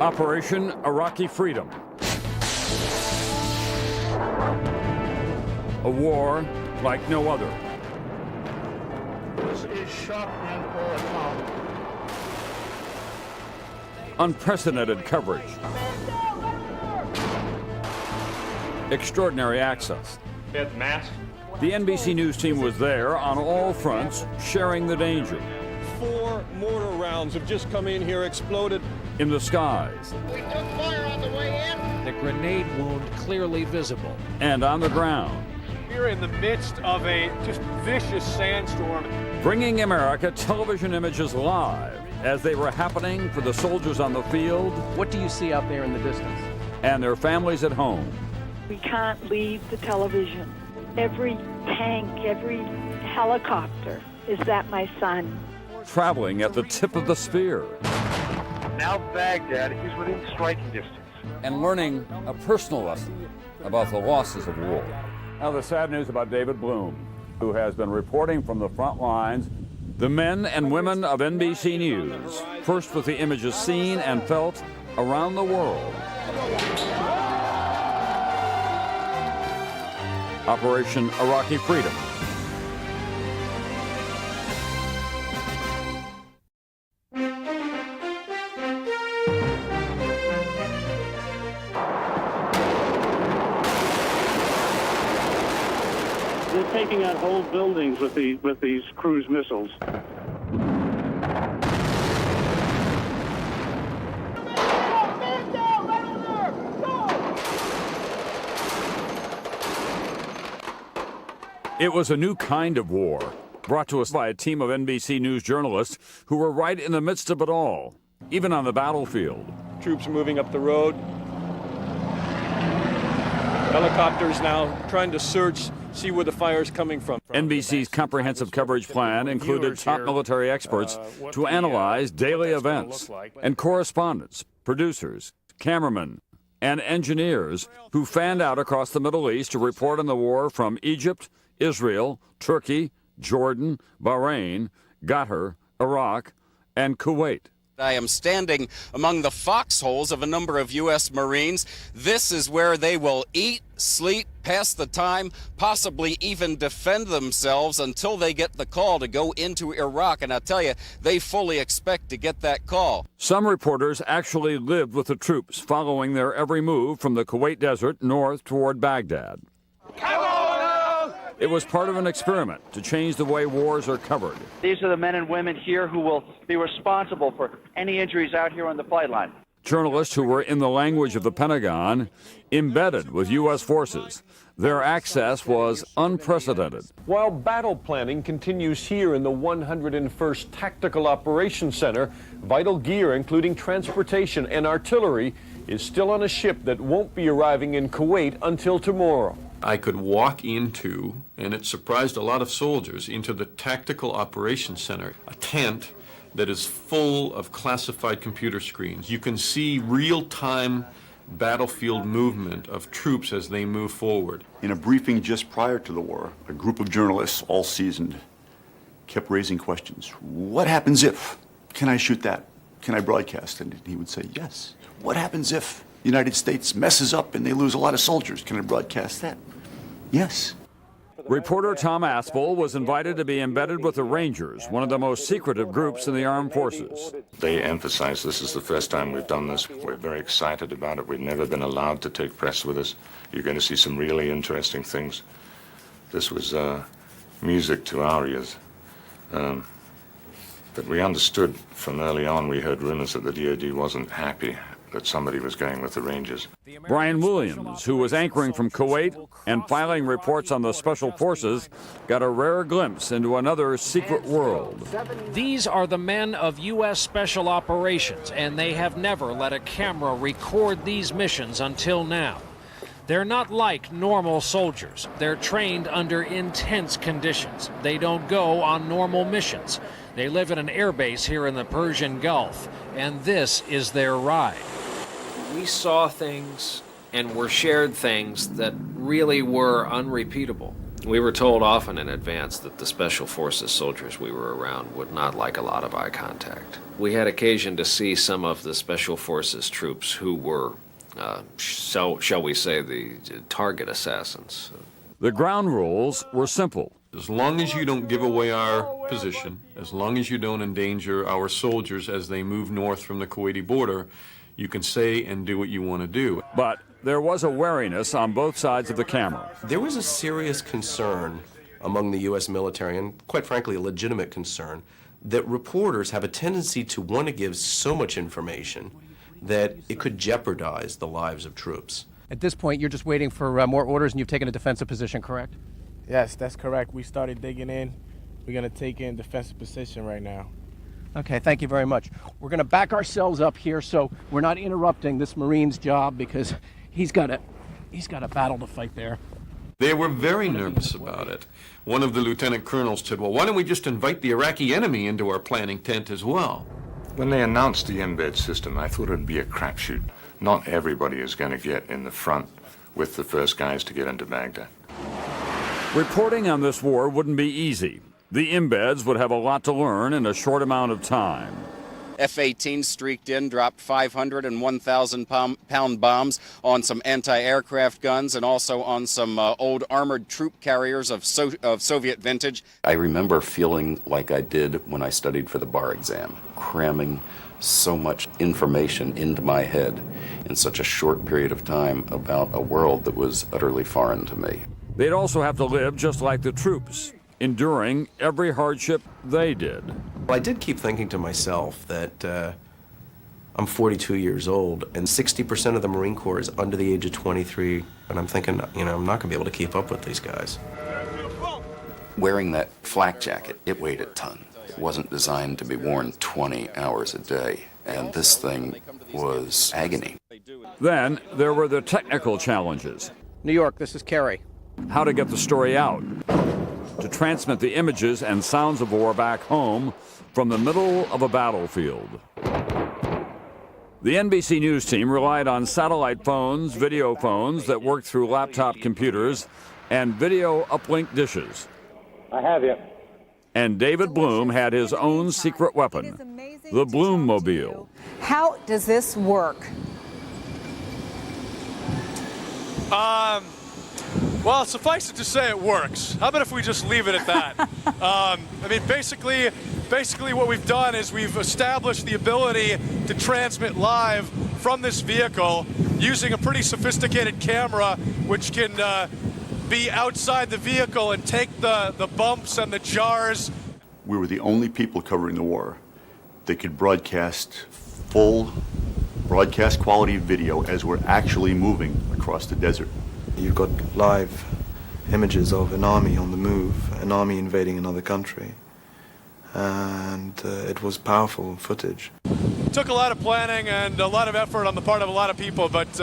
Operation Iraqi Freedom. A war like no other. This is shock and awe. Unprecedented coverage. Extraordinary access. Get masked. The NBC News team was there on all fronts, sharing the danger. 4 mortar rounds have just come in here, exploded. In the skies. We took fire on the way in. The grenade wound clearly visible. And on the ground. We're in the midst of a just vicious sandstorm. Bringing America television images live as they were happening for the soldiers on the field. What do you see out there in the distance? And their families at home. We can't leave the television. Every tank, every helicopter is that my son. Traveling at the tip of the spear. Now Baghdad is within striking distance. And learning a personal lesson about the losses of war. Now the sad news about David Bloom, who has been reporting from the front lines. The men and women of NBC News, first with the images seen and felt around the world. Operation Iraqi Freedom. They're taking out whole buildings with these cruise missiles. It was a new kind of war, brought to us by a team of NBC News journalists who were right in the midst of it all, even on the battlefield. Troops moving up the road. Helicopters now trying to search, see where the fire is coming from. NBC's comprehensive coverage plan included top military experts to analyze daily events, and correspondents, producers, cameramen, and engineers who fanned out across the Middle East to report on the war from Egypt, Israel, Turkey, Jordan, Bahrain, Qatar, Iraq, and Kuwait. I am standing among the foxholes of a number of U.S. Marines. This is where they will eat, sleep, pass the time, possibly even defend themselves until they get the call to go into Iraq. And I tell you, they fully expect to get that call. Some reporters actually lived with the troops, following their every move from the Kuwait desert north toward Baghdad. It was part of an experiment to change the way wars are covered. These are the men and women here who will be responsible for any injuries out here on the flight line. Journalists who were, in the language of the Pentagon, embedded with U.S. forces. Their access was unprecedented. While battle planning continues here in the 101st Tactical Operations Center, vital gear, including transportation and artillery, is still on a ship that won't be arriving in Kuwait until tomorrow. I could walk into, and it surprised a lot of soldiers, into the Tactical Operations Center, a tent that is full of classified computer screens. You can see real-time battlefield movement of troops as they move forward. In a briefing just prior to the war, a group of journalists, all seasoned, kept raising questions. What happens if? Can I shoot that? Can I broadcast? And he would say, yes. What happens if the United States messes up and they lose a lot of soldiers? Can I broadcast that? Yes. Reporter Tom Aspel was invited to be embedded with the Rangers, one of the most secretive groups in the armed forces. They emphasize this is the first time we've done this. We're very excited about it. We've never been allowed to take press with us. You're going to see some really interesting things. This was music to our ears. But we understood from early on, we heard rumors that the DoD wasn't happy that somebody was going with the Rangers. Brian Williams, who was anchoring from Kuwait and filing reports on the Special Forces, got a rare glimpse into another secret world. These are the men of U.S. Special Operations, and they have never let a camera record these missions until now. They're not like normal soldiers. They're trained under intense conditions. They don't go on normal missions. They live at an airbase here in the Persian Gulf, and this is their ride. We saw things and were shared things that really were unrepeatable. We were told often in advance that the Special Forces soldiers we were around would not like a lot of eye contact. We had occasion to see some of the Special Forces troops who were, shall we say, the target assassins. The ground rules were simple. As long as you don't give away our position, as long as you don't endanger our soldiers as they move north from the Kuwaiti border, you can say and do what you want to do. But there was a wariness on both sides of the camera. There was a serious concern among the U.S. military, and quite frankly, a legitimate concern, that reporters have a tendency to want to give so much information that it could jeopardize the lives of troops. At this point, you're just waiting for more orders, and you've taken a defensive position, correct? Yes, that's correct. We started digging in. We're going to take in defensive position right now. Okay, thank you very much. We're going to back ourselves up here so we're not interrupting this Marine's job because he's got a battle to fight there. They were very nervous about it. One of the lieutenant colonels said, well, why don't we just invite the Iraqi enemy into our planning tent as well? When they announced the embed system, I thought it would be a crapshoot. Not everybody is going to get in the front with the first guys to get into Baghdad. Reporting on this war wouldn't be easy. The embeds would have a lot to learn in a short amount of time. F-18 streaked in, dropped 500 and 1,000-pound bombs on some anti-aircraft guns and also on some old armored troop carriers of Soviet vintage. I remember feeling like I did when I studied for the bar exam, cramming so much information into my head in such a short period of time about a world that was utterly foreign to me. They'd also have to live just like the troops, enduring every hardship they did. I did keep thinking to myself that I'm 42 years old, and 60% of the Marine Corps is under the age of 23, and I'm thinking, I'm not going to be able to keep up with these guys. Wearing that flak jacket, it weighed a ton. It wasn't designed to be worn 20 hours a day, and this thing was agony. Then there were the technical challenges. New York, this is Kerry. How to get the story out, to transmit the images and sounds of war back home from the middle of a battlefield. The NBC News team relied on satellite phones, video phones that worked through laptop computers, and video uplink dishes. I have you. And David Bloom had his own secret weapon, the Bloom-mobile. How does this work? Well, suffice it to say it works. How about if we just leave it at that? I mean, basically what we've done is we've established the ability to transmit live from this vehicle using a pretty sophisticated camera, which can be outside the vehicle and take the bumps and the jars. We were the only people covering the war that could broadcast full broadcast quality video as we're actually moving across the desert. You've got live images of an army on the move, an army invading another country, and it was powerful footage. It took a lot of planning and a lot of effort on the part of a lot of people, but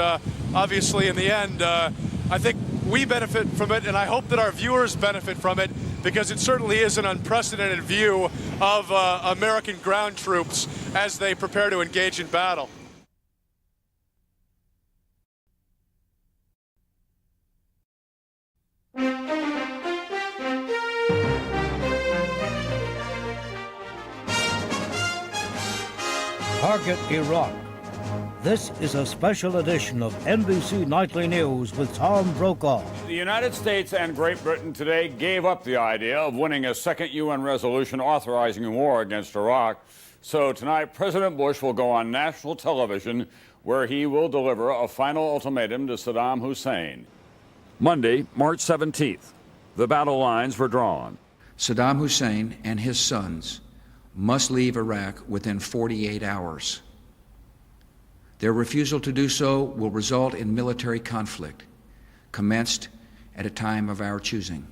obviously in the end, I think we benefit from it, and I hope that our viewers benefit from it, because it certainly is an unprecedented view of American ground troops as they prepare to engage in battle. Target Iraq. This is a special edition of NBC Nightly News with Tom Brokaw. The United States and Great Britain today gave up the idea of winning a second UN resolution authorizing a war against Iraq. So tonight, President Bush will go on national television where he will deliver a final ultimatum to Saddam Hussein. Monday, March 17th, the battle lines were drawn. Saddam Hussein and his sons must leave Iraq within 48 hours. Their refusal to do so will result in military conflict, commenced at a time of our choosing.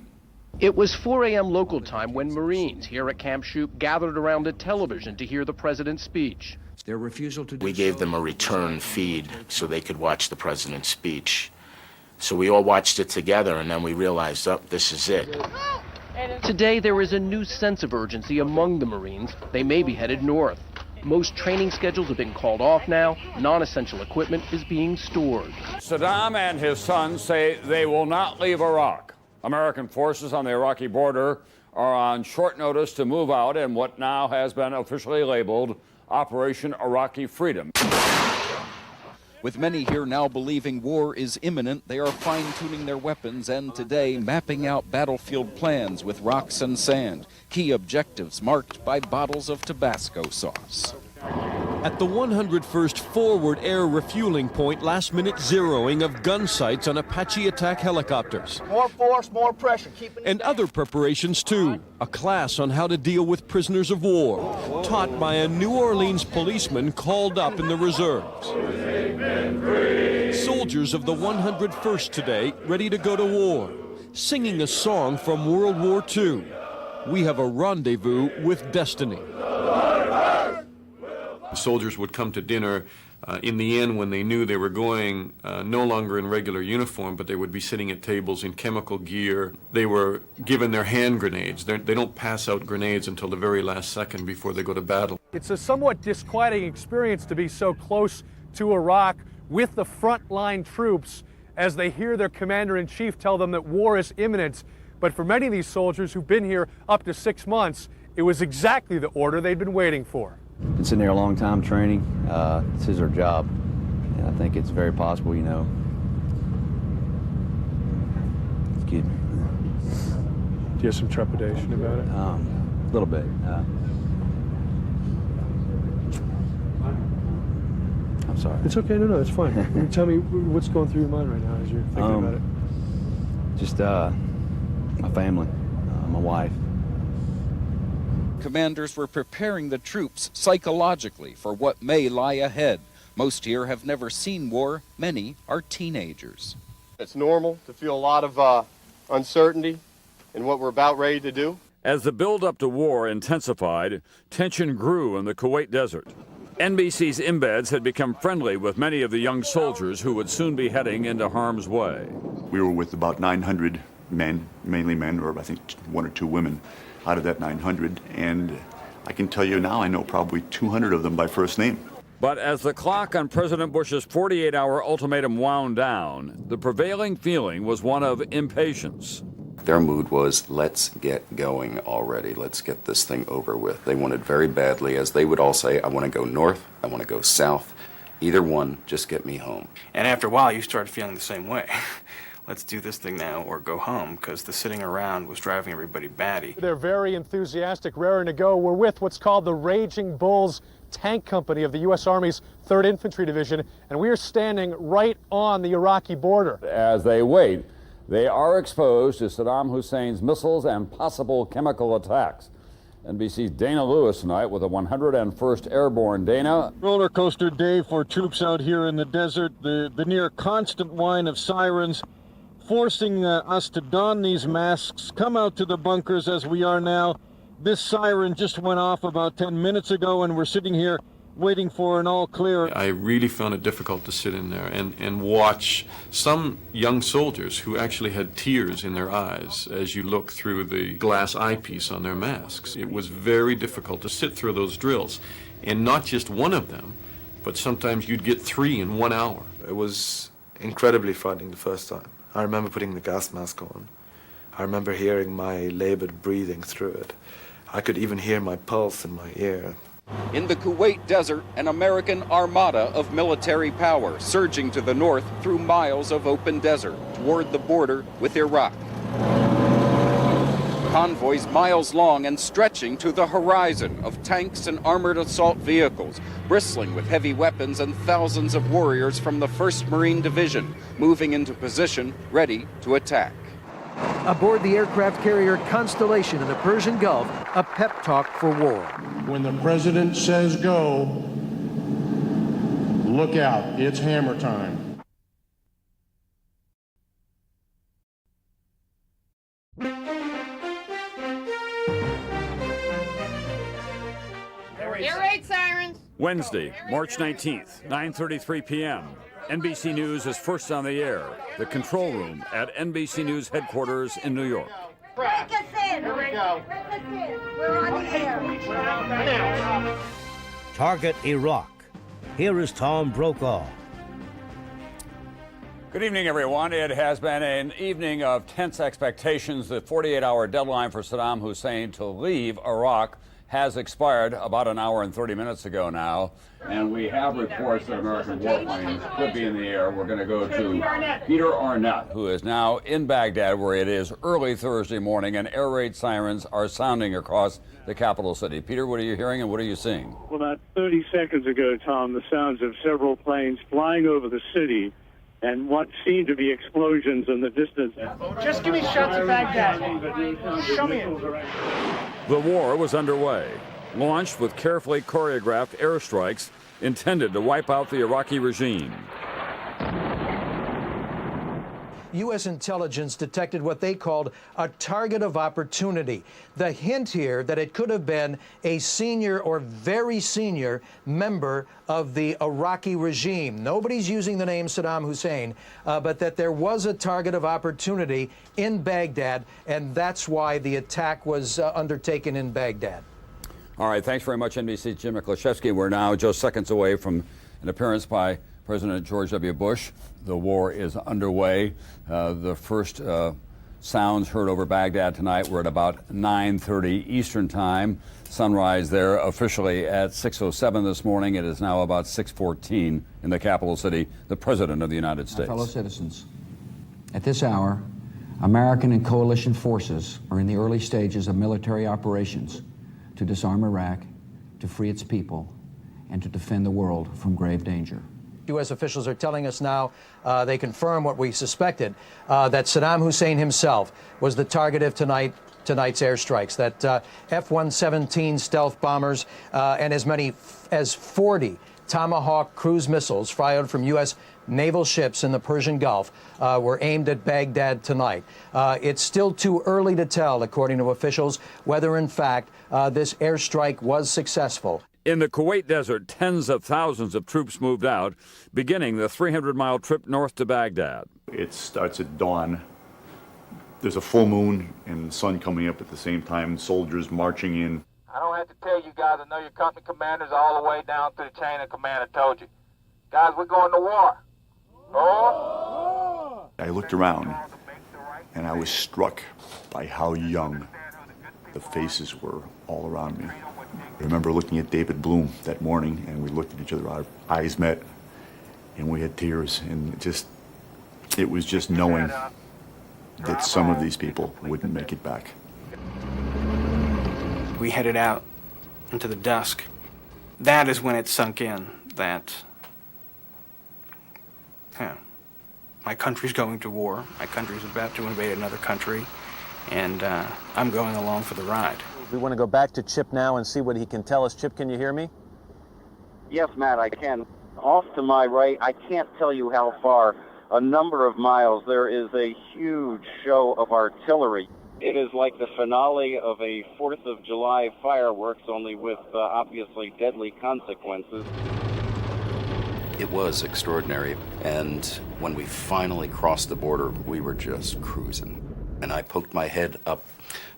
It was 4 a.m. local time when Marines here at Camp Shoup gathered around a television to hear the president's speech. Their refusal to do We gave them a return feed so they could watch the president's speech. So we all watched it together, and then we realized, oh, this is it. Today, there is a new sense of urgency among the Marines. They may be headed north. Most training schedules have been called off now. Non-essential equipment is being stored. Saddam and his sons say they will not leave Iraq American forces on the Iraqi border are on short notice to move out in what now has been officially labeled Operation Iraqi Freedom. With many here now believing war is imminent, they are fine-tuning their weapons and today mapping out battlefield plans with rocks and sand, key objectives marked by bottles of Tabasco sauce. At the 101st Forward Air Refueling Point, last-minute zeroing of gun sights on Apache attack helicopters. More force, more pressure. And other preparations, too. A class on how to deal with prisoners of war, taught by a New Orleans policeman called up in the reserves. Soldiers of the 101st today, ready to go to war, singing a song from World War II. We have a rendezvous with destiny. The soldiers would come to dinner in the end when they knew they were going no longer in regular uniform, but they would be sitting at tables in chemical gear. They were given their hand grenades. They don't pass out grenades until the very last second before they go to battle. It's a somewhat disquieting experience to be so close to Iraq with the frontline troops as they hear their commander-in-chief tell them that war is imminent. But for many of these soldiers who've been here up to 6 months, it was exactly the order they'd been waiting for. Been sitting there a long time training. This is our job. And I think it's very possible, you know. Excuse me. Do you have some trepidation about it? A little bit. I'm sorry. It's okay. No, it's fine. Tell me what's going through your mind right now as you're thinking about it. Just my family, my wife. Commanders were preparing the troops psychologically for what may lie ahead. Most here have never seen war. Many are teenagers. It's normal to feel a lot of uncertainty in what we're about ready to do. As the build-up to war intensified, tension grew in the Kuwait desert. NBC's embeds had become friendly with many of the young soldiers who would soon be heading into harm's way. We were with about 900 men, mainly men, or I think 1 or 2 women out of that 900, and I can tell you now I know probably 200 of them by first name. But as the clock on President Bush's 48-hour ultimatum wound down, the prevailing feeling was one of impatience. Their mood was, let's get going already. Let's get this thing over with. They wanted very badly, as they would all say, I want to go north, I want to go south. Either one, just get me home. And after a while, you started feeling the same way. Let's do this thing now or go home, because the sitting around was driving everybody batty. They're very enthusiastic, raring to go. We're with what's called the Raging Bulls Tank Company of the U.S. Army's 3rd Infantry Division, and we are standing right on the Iraqi border. As they wait, they are exposed to Saddam Hussein's missiles and possible chemical attacks. NBC's Dana Lewis tonight with the 101st Airborne. Dana. Roller coaster day for troops out here in the desert. The near constant whine of sirens forcing us to don these masks, come out to the bunkers as we are now. This siren just went off about 10 minutes ago, and we're sitting here waiting for an all clear. I really found it difficult to sit in there and watch some young soldiers who actually had tears in their eyes as you look through the glass eyepiece on their masks. It was very difficult to sit through those drills, and not just one of them, but sometimes you'd get 3 in 1 hour. It was incredibly frightening the first time. I remember putting the gas mask on. I remember hearing my labored breathing through it. I could even hear my pulse in my ear. In the Kuwait desert, an American armada of military power surging to the north through miles of open desert toward the border with Iraq. Convoys miles long and stretching to the horizon of tanks and armored assault vehicles, bristling with heavy weapons and thousands of warriors from the 1st Marine Division, moving into position, ready to attack. Aboard the aircraft carrier Constellation in the Persian Gulf, a pep talk for war. When the president says go, look out, it's hammer time. Air raid sirens. Wednesday, March 19th, 9:33 p.m. NBC News is first on the air. The control room at NBC News headquarters in New York. Break us in. Here we go. Break us in. We're on the air. Target Iraq. Here is Tom Brokaw. Good evening, everyone. It has been an evening of tense expectations. The 48-hour deadline for Saddam Hussein to leave Iraq has expired about an hour and 30 minutes ago now. And we have reports that American warplanes could be in the air. We're going to go to Peter Arnett, who is now in Baghdad, where it is early Thursday morning, and air raid sirens are sounding across the capital city. Peter, what are you hearing and what are you seeing? Well, about 30 seconds ago, Tom, the sounds of several planes flying over the city and what seemed to be explosions in the distance. Just give me shots of Baghdad. Show me it. The war was underway, launched with carefully choreographed airstrikes intended to wipe out the Iraqi regime. U.S. intelligence detected what they called a target of opportunity. The hint here that it could have been a senior or very senior member of the Iraqi regime. Nobody's using the name Saddam Hussein, but that there was a target of opportunity in Baghdad, and that's why the attack was undertaken in Baghdad. All right, thanks very much, NBC's Jim Miklaszewski. We're now just seconds away from an appearance by President George W. Bush. The war is underway. The first sounds heard over Baghdad tonight were at about 9:30 Eastern Time. Sunrise there officially at 6:07 this morning. It is now about 6:14 in the capital city. The President of the United States. My fellow citizens, at this hour, American and coalition forces are in the early stages of military operations to disarm Iraq, to free its people, and to defend the world from grave danger. U.S. officials are telling us now, they confirm what we suspected, that Saddam Hussein himself was the target of tonight's airstrikes, that F-117 stealth bombers and as many as 40 Tomahawk cruise missiles fired from U.S. naval ships in the Persian Gulf were aimed at Baghdad tonight. It's still too early to tell, according to officials, whether in fact this airstrike was successful. In the Kuwait desert, tens of thousands of troops moved out, beginning the 300-mile trip north to Baghdad. It starts at dawn. There's a full moon and the sun coming up at the same time, soldiers marching in. I don't have to tell you guys, I know your company commanders all the way down through the chain of command. I told you. Guys, we're going to war. Oh! I looked around and I was struck by how young the faces were all around me. I remember looking at David Bloom that morning, and we looked at each other, our eyes met, and we had tears, and it was just knowing that some of these people wouldn't make it back. We headed out into the dusk. That is when it sunk in that, my country's going to war, my country's about to invade another country, and I'm going along for the ride. We want to go back to Chip now and see what he can tell us. Chip, can you hear me? Yes, Matt, I can. Off to my right, I can't tell you how far, a number of miles, there is a huge show of artillery. It is like the finale of a 4th of July fireworks, only with obviously deadly consequences. It was extraordinary, and when we finally crossed the border, we were just cruising. And I poked my head up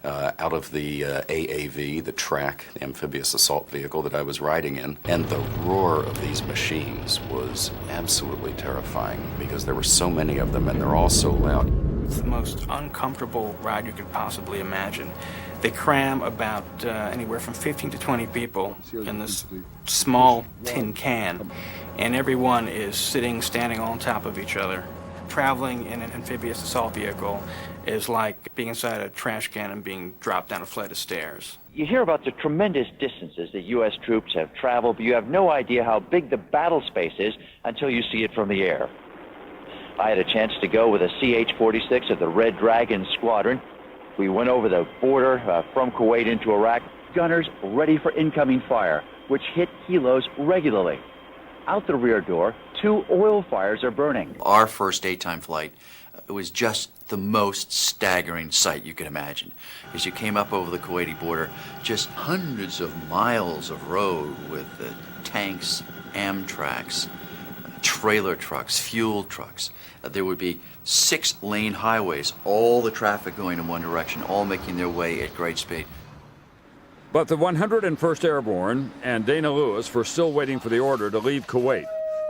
out of the AAV, the track, the amphibious assault vehicle that I was riding in, and the roar of these machines was absolutely terrifying because there were so many of them and they're all so loud. It's the most uncomfortable ride you could possibly imagine. They cram about anywhere from 15 to 20 people in this small tin can, and everyone is standing on top of each other. Traveling in an amphibious assault vehicle is like being inside a trash can and being dropped down a flight of stairs. You hear about the tremendous distances that U.S. troops have traveled, but you have no idea how big the battle space is until you see it from the air. I had a chance to go with a CH-46 of the Red Dragon Squadron. We went over the border from Kuwait into Iraq. Gunners ready for incoming fire, which hit helos regularly. Out the rear door, 2 oil fires are burning. Our first daytime flight, it was just the most staggering sight you could imagine. As you came up over the Kuwaiti border, just hundreds of miles of road with tanks, Amtraks, trailer trucks, fuel trucks. There would be 6-lane highways, all the traffic going in one direction, all making their way at great speed. But the 101st Airborne and Dana Lewis were still waiting for the order to leave Kuwait.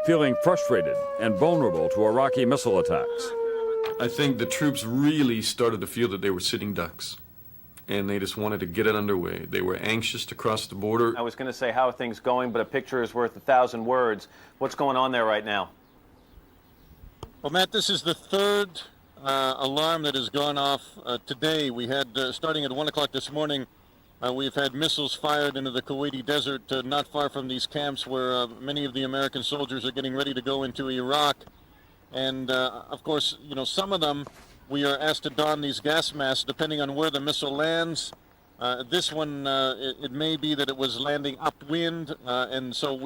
feeling frustrated and vulnerable to Iraqi missile attacks. I think the troops really started to feel that they were sitting ducks, and they just wanted to get it underway. They were anxious to cross the border. I was going to say, how are things going, but a picture is worth 1,000 words. What's going on there right now? Well, Matt, this is the third alarm that has gone off today. We had, starting at 1 o'clock this morning, we've had missiles fired into the Kuwaiti desert not far from these camps where many of the American soldiers are getting ready to go into Iraq. And, of course, you know, some of them we are asked to don these gas masks depending on where the missile lands. This one, it may be that it was landing upwind, and so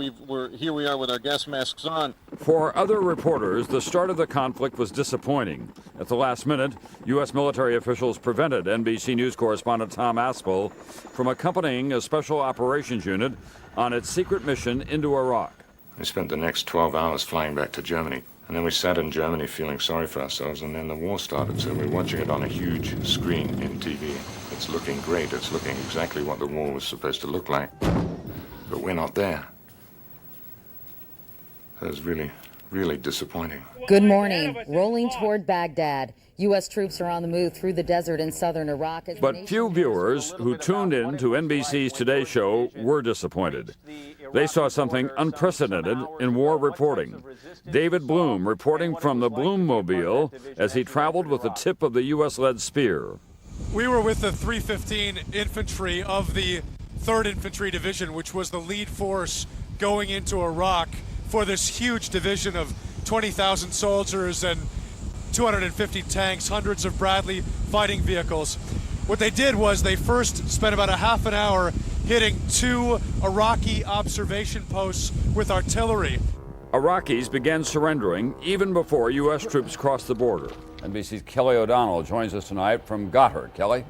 here we are with our gas masks on. For other reporters, the start of the conflict was disappointing. At the last minute, U.S. military officials prevented NBC News correspondent Tom Aspel from accompanying a special operations unit on its secret mission into Iraq. We spent the next 12 hours flying back to Germany. And then we sat in Germany feeling sorry for ourselves, and then the war started, so we're watching it on a huge screen in TV. It's looking great. It's looking exactly what the war was supposed to look like. But we're not there. It was really, really disappointing. Good morning. Rolling toward Baghdad. U.S. troops are on the move through the desert in southern Iraq. But few viewers who tuned in to NBC's Today Show were disappointed. They saw something unprecedented in war reporting. David Bloom reporting from the Bloommobile as he traveled with the tip of the U.S.-led Spear. We were with the 315 Infantry of the 3rd Infantry Division, which was the lead force going into Iraq for this huge division of 20,000 soldiers and 250 tanks, hundreds of Bradley fighting vehicles. What they did was they first spent about a half an hour hitting 2 Iraqi observation posts with artillery. Iraqis began surrendering even before U.S. troops crossed the border. NBC's Kelly O'Donnell joins us tonight from Gotthard. Kelly?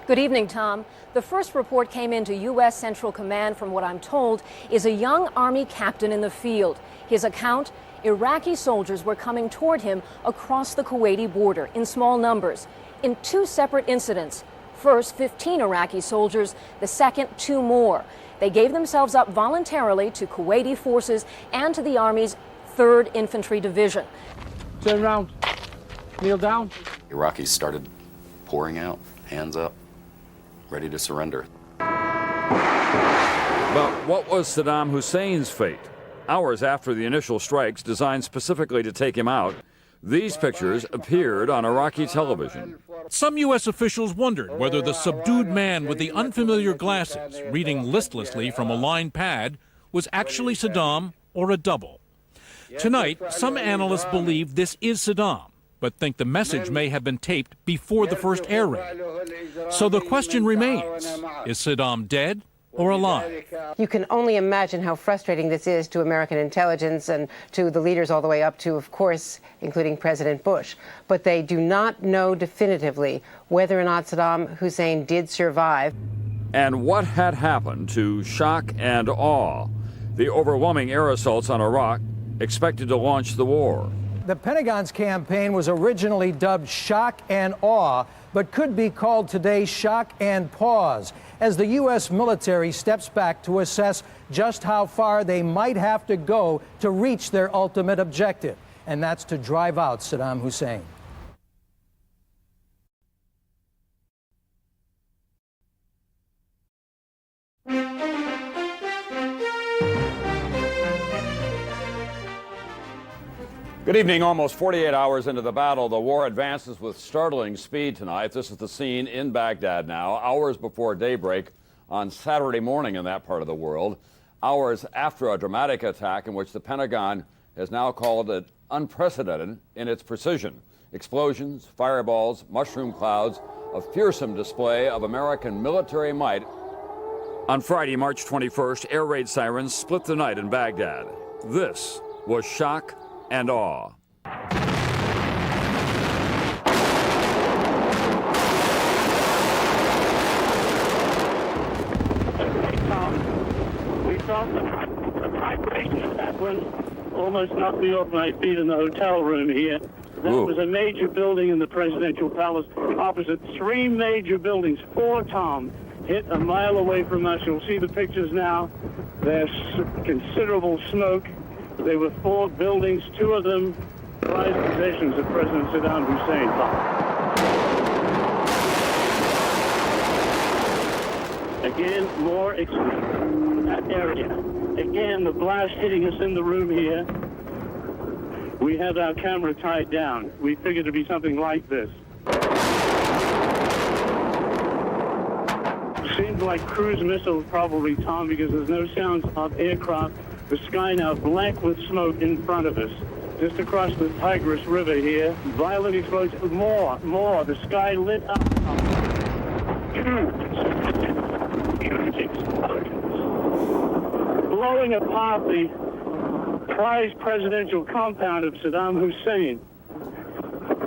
Good evening, Tom. The first report came into U.S. Central Command from what I'm told is a young Army captain in the field. His account, Iraqi soldiers were coming toward him across the Kuwaiti border in small numbers. In 2 separate incidents, first 15 Iraqi soldiers, the second 2 more. They gave themselves up voluntarily to Kuwaiti forces and to the Army's 3rd Infantry Division. Turn around, kneel down. Iraqis started pouring out, hands up, ready to surrender. But what was Saddam Hussein's fate? Hours after the initial strikes designed specifically to take him out, these pictures appeared on Iraqi television. Some U.S. officials wondered whether the subdued man with the unfamiliar glasses, reading listlessly from a lined pad, was actually Saddam or a double. Tonight, some analysts believe this is Saddam, but think the message may have been taped before the first air raid. So the question remains, is Saddam dead or alive? You can only imagine how frustrating this is to American intelligence and to the leaders all the way up to, of course, including President Bush. But they do not know definitively whether or not Saddam Hussein did survive. And what had happened to shock and awe? The overwhelming air assaults on Iraq expected to launch the war. The Pentagon's campaign was originally dubbed Shock and Awe, but could be called today Shock and Pause, as the U.S. military steps back to assess just how far they might have to go to reach their ultimate objective, and that's to drive out Saddam Hussein. Good evening. Almost 48 hours into the battle, the war advances with startling speed tonight. This is the scene in Baghdad now, hours before daybreak on Saturday morning in that part of the world, hours after a dramatic attack in which the Pentagon has now called it unprecedented in its precision. Explosions, fireballs, mushroom clouds, a fearsome display of American military might. On Friday, March 21st, air raid sirens split the night in Baghdad. This was shock and awe. We felt the vibration of that one almost knocked me off my feet in the hotel room here. That was a major building in the presidential palace opposite 3 major buildings. 4, Tom, hit a mile away from us. You'll see the pictures now. There's considerable smoke. There were 4 buildings, 2 of them prized possessions of President Saddam Hussein. Again, more that area. Again, the blast hitting us in the room here. We have our camera tied down. We figured it'd be something like this. Seems like cruise missiles probably, Tom, because there's no sounds of aircraft. The sky now black with smoke in front of us. Just across the Tigris River here, violent explosions. More. The sky lit up. Huge explosions. Blowing apart the prized presidential compound of Saddam Hussein.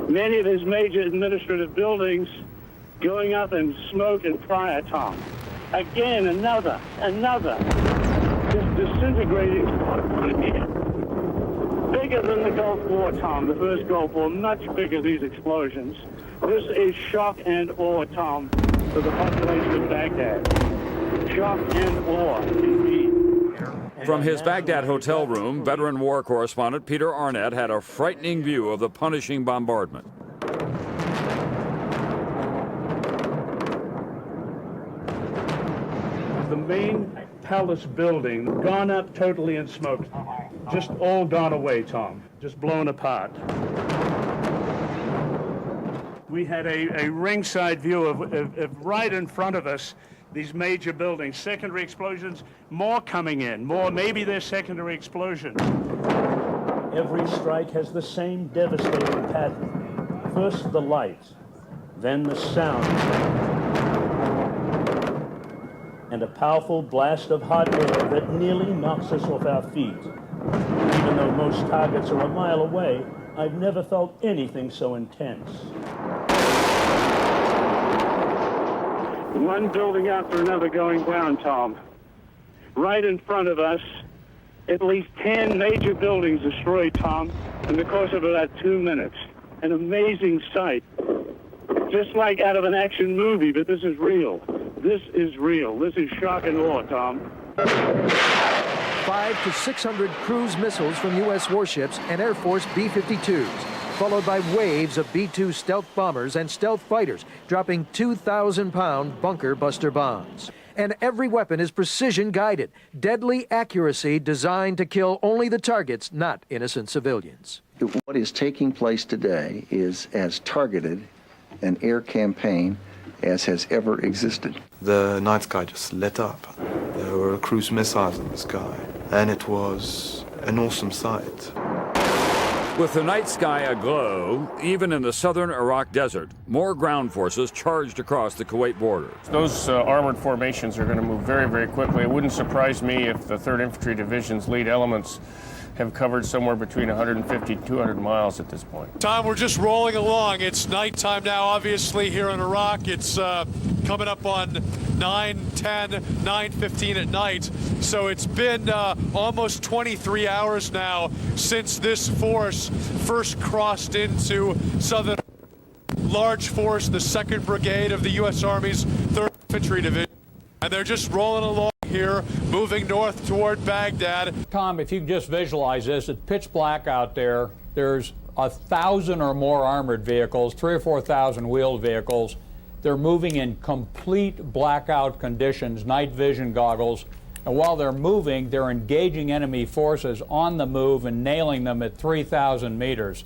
Many of his major administrative buildings going up in smoke and fire, Tom. Again, another. Just disintegrating explosion here. Bigger than the Gulf War, Tom, the first Gulf War, much bigger, these explosions. This is shock and awe, Tom, for the population of Baghdad. Shock and awe, indeed. From his Baghdad hotel room, veteran war correspondent Peter Arnett had a frightening view of the punishing bombardment. The main palace building gone up totally in smoke. Just all gone away, Tom. Just blown apart. We had a ringside view of right in front of us, these major buildings. Secondary explosions, more coming in. More, maybe they're secondary explosions. Every strike has the same devastating pattern. First the light, then the sound, and a powerful blast of hot air that nearly knocks us off our feet. Even though most targets are a mile away, I've never felt anything so intense. One building after another going down, Tom. Right in front of us, at least 10 major buildings destroyed, Tom, in the course of about 2 minutes. An amazing sight. Just like out of an action movie, but this is real. This is real. This is shock and awe, Tom. 500 to 600 cruise missiles from U.S. warships and Air Force B-52s, followed by waves of B-2 stealth bombers and stealth fighters, dropping 2,000-pound bunker buster bombs. And every weapon is precision-guided, deadly accuracy designed to kill only the targets, not innocent civilians. What is taking place today is as targeted an air campaign as has ever existed. The night sky just lit up. There were cruise missiles in the sky, and it was an awesome sight. With the night sky aglow, even in the southern Iraq desert, more ground forces charged across the Kuwait border. Those armored formations are going to move very, very quickly. It wouldn't surprise me if the 3rd Infantry Division's lead elements have covered somewhere between 150 and 200 miles at this point. Tom, we're just rolling along. It's nighttime now, obviously, here in Iraq. It's coming up on 9:10, 9:15 at night. So it's been almost 23 hours now since this force first crossed into southern. Large force, the 2nd Brigade of the U.S. Army's 3rd Infantry Division. And they're just rolling along here, moving north toward Baghdad. Tom, if you can just visualize this, it's pitch black out there. There's 1,000 or more armored vehicles, 3,000 or 4,000 wheeled vehicles. They're moving in complete blackout conditions, night vision goggles. And while they're moving, they're engaging enemy forces on the move and nailing them at 3,000 meters.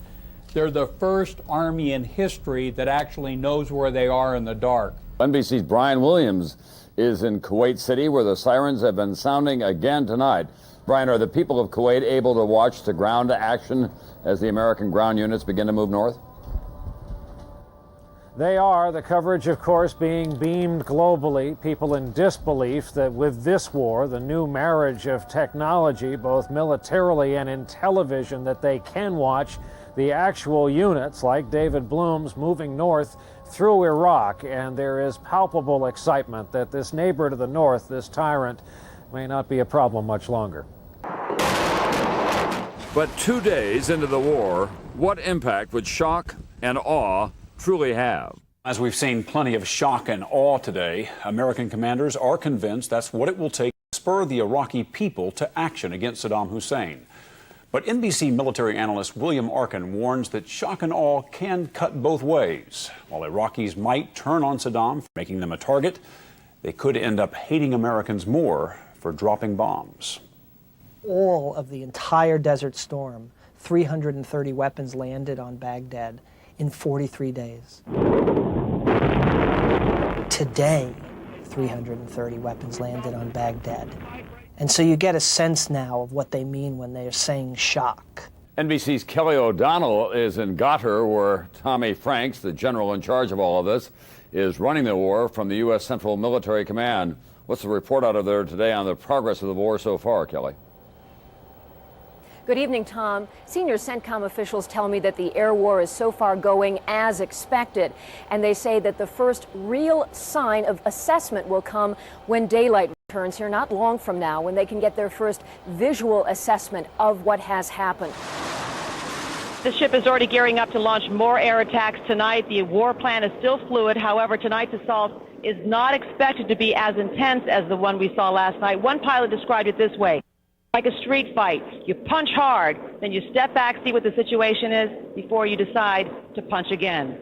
They're the first army in history that actually knows where they are in the dark. NBC's Brian Williams is in Kuwait City, where the sirens have been sounding again tonight. Brian, are the people of Kuwait able to watch the ground action as the American ground units begin to move north? They are. The coverage, of course, being beamed globally. People in disbelief that with this war, the new marriage of technology, both militarily and in television, that they can watch the actual units like David Bloom's moving north through Iraq, and there is palpable excitement that this neighbor to the north, this tyrant, may not be a problem much longer. But 2 days into the war, what impact would shock and awe truly have? As we've seen plenty of shock and awe today, American commanders are convinced that's what it will take to spur the Iraqi people to action against Saddam Hussein. But NBC military analyst William Arkin warns that shock and awe can cut both ways. While Iraqis might turn on Saddam for making them a target, they could end up hating Americans more for dropping bombs. All of the entire Desert Storm, 330 weapons landed on Baghdad in 43 days. Today, 330 weapons landed on Baghdad. And so you get a sense now of what they mean when they are saying shock. NBC's Kelly O'Donnell is in Qatar, where Tommy Franks, the general in charge of all of this, is running the war from the U.S. Central Military Command. What's the report out of there today on the progress of the war so far, Kelly? Good evening, Tom. Senior CENTCOM officials tell me that the air war is so far going as expected, and they say that the first real sign of assessment will come when daylight returns here not long from now, when they can get their first visual assessment of what has happened. The ship is already gearing up to launch more air attacks tonight. The war plan is still fluid. However, tonight's assault is not expected to be as intense as the one we saw last night. One pilot described it this way: like a street fight. You punch hard, then you step back, see what the situation is before you decide to punch again.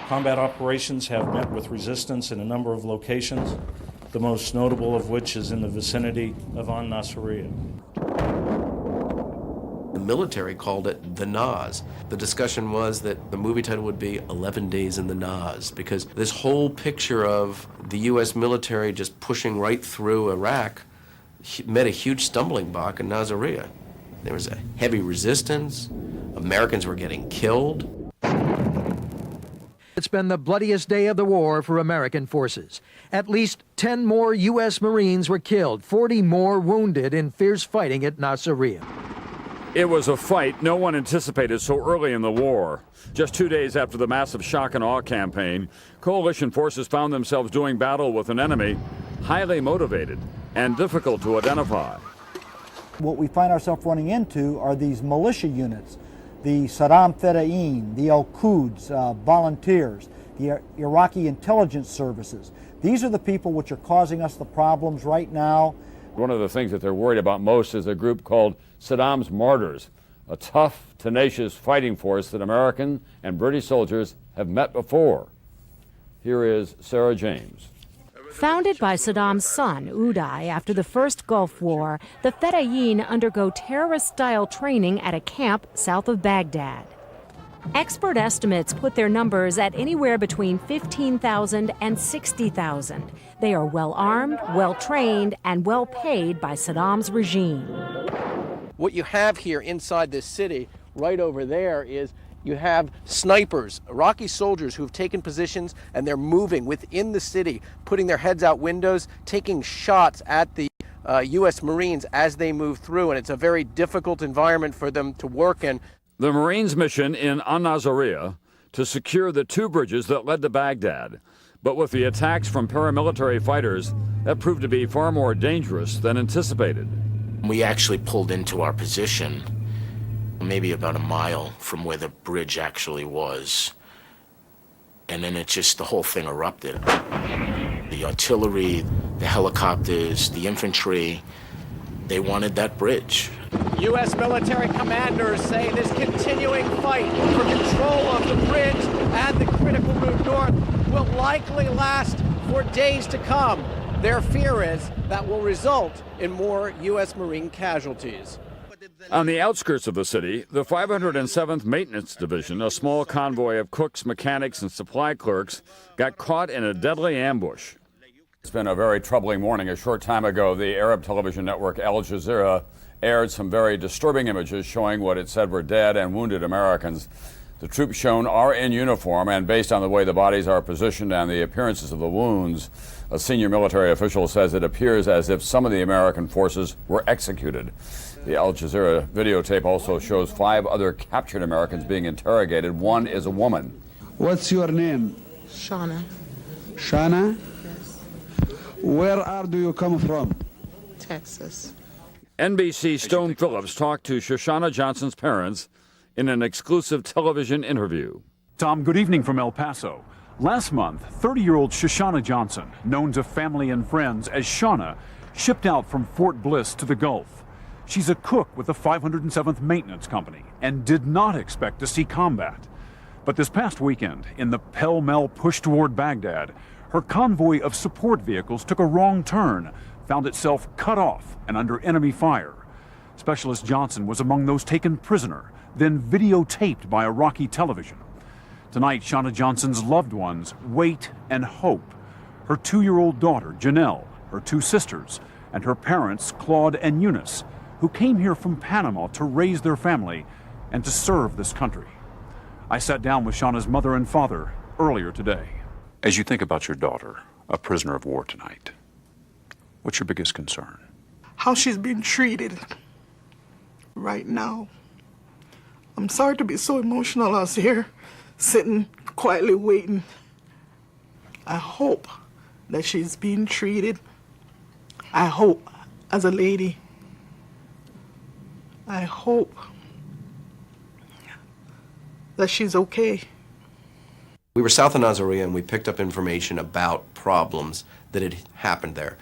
Combat operations have met with resistance in a number of locations, the most notable of which is in the vicinity of An-Nasiriyah. The military called it the Nas. The discussion was that the movie title would be 11 Days in the Nas, because this whole picture of the U.S. military just pushing right through Iraq met a huge stumbling block in Nasiriyah. There was a heavy resistance. Americans were getting killed. It's been the bloodiest day of the war for American forces. At least 10 more U.S. Marines were killed, 40 more wounded in fierce fighting at Nasiriyah. It was a fight no one anticipated so early in the war. Just 2 days after the massive shock and awe campaign, coalition forces found themselves doing battle with an enemy highly motivated and difficult to identify. What we find ourselves running into are these militia units. The Saddam Fedayeen, the Al-Quds, volunteers, the Iraqi intelligence services. These are the people which are causing us the problems right now. One of the things that they're worried about most is a group called Saddam's Martyrs, a tough, tenacious fighting force that American and British soldiers have met before. Here is Sarah James. Founded by Saddam's son, Uday, after the first Gulf War, the Fedayeen undergo terrorist-style training at a camp south of Baghdad. Expert estimates put their numbers at anywhere between 15,000 and 60,000. They are well-armed, well-trained, and well-paid by Saddam's regime. What you have here inside this city, right over there, is you have snipers, Iraqi soldiers who've taken positions, and they're moving within the city, putting their heads out windows, taking shots at the U.S. Marines as they move through, and it's a very difficult environment for them to work in. The Marines' mission in An-Nasiriyah to secure the 2 bridges that led to Baghdad. But with the attacks from paramilitary fighters, that proved to be far more dangerous than anticipated. We actually pulled into our position maybe about a mile from where the bridge actually was. And then the whole thing erupted. The artillery, the helicopters, the infantry, they wanted that bridge. U.S. military commanders say this continuing fight for control of the bridge and the critical route north will likely last for days to come. Their fear is that will result in more U.S. Marine casualties. On the outskirts of the city, the 507th Maintenance Division, a small convoy of cooks, mechanics, and supply clerks, got caught in a deadly ambush. It's been a very troubling morning. A short time ago, the Arab television network Al Jazeera aired some very disturbing images showing what it said were dead and wounded Americans. The troops shown are in uniform, and based on the way the bodies are positioned and the appearances of the wounds, a senior military official says it appears as if some of the American forces were executed. The Al Jazeera videotape also shows 5 other captured Americans being interrogated. One is a woman. What's your name? Shauna. Shana? Yes. Where do you come from? Texas. NBC Stone Phillips talked to Shoshana Johnson's parents in an exclusive television interview. Tom, good evening from El Paso. Last month, 30-year-old Shoshana Johnson, known to family and friends as Shauna, shipped out from Fort Bliss to the Gulf. She's a cook with the 507th Maintenance Company and did not expect to see combat. But this past weekend, in the pell-mell push toward Baghdad, her convoy of support vehicles took a wrong turn, found itself cut off and under enemy fire. Specialist Johnson was among those taken prisoner, then videotaped by Iraqi television. Tonight, Shauna Johnson's loved ones wait and hope. Her 2-year-old daughter, Janelle, her 2 sisters, and her parents, Claude and Eunice, who came here from Panama to raise their family and to serve this country. I sat down with Shauna's mother and father earlier today. As you think about your daughter, a prisoner of war tonight, what's your biggest concern? How she's being treated right now. I'm sorry to be so emotional out here, sitting quietly waiting. I hope that she's being treated. I hope, as a lady, I hope that she's okay. We were south of Nasiriyah and we picked up information about problems that had happened there.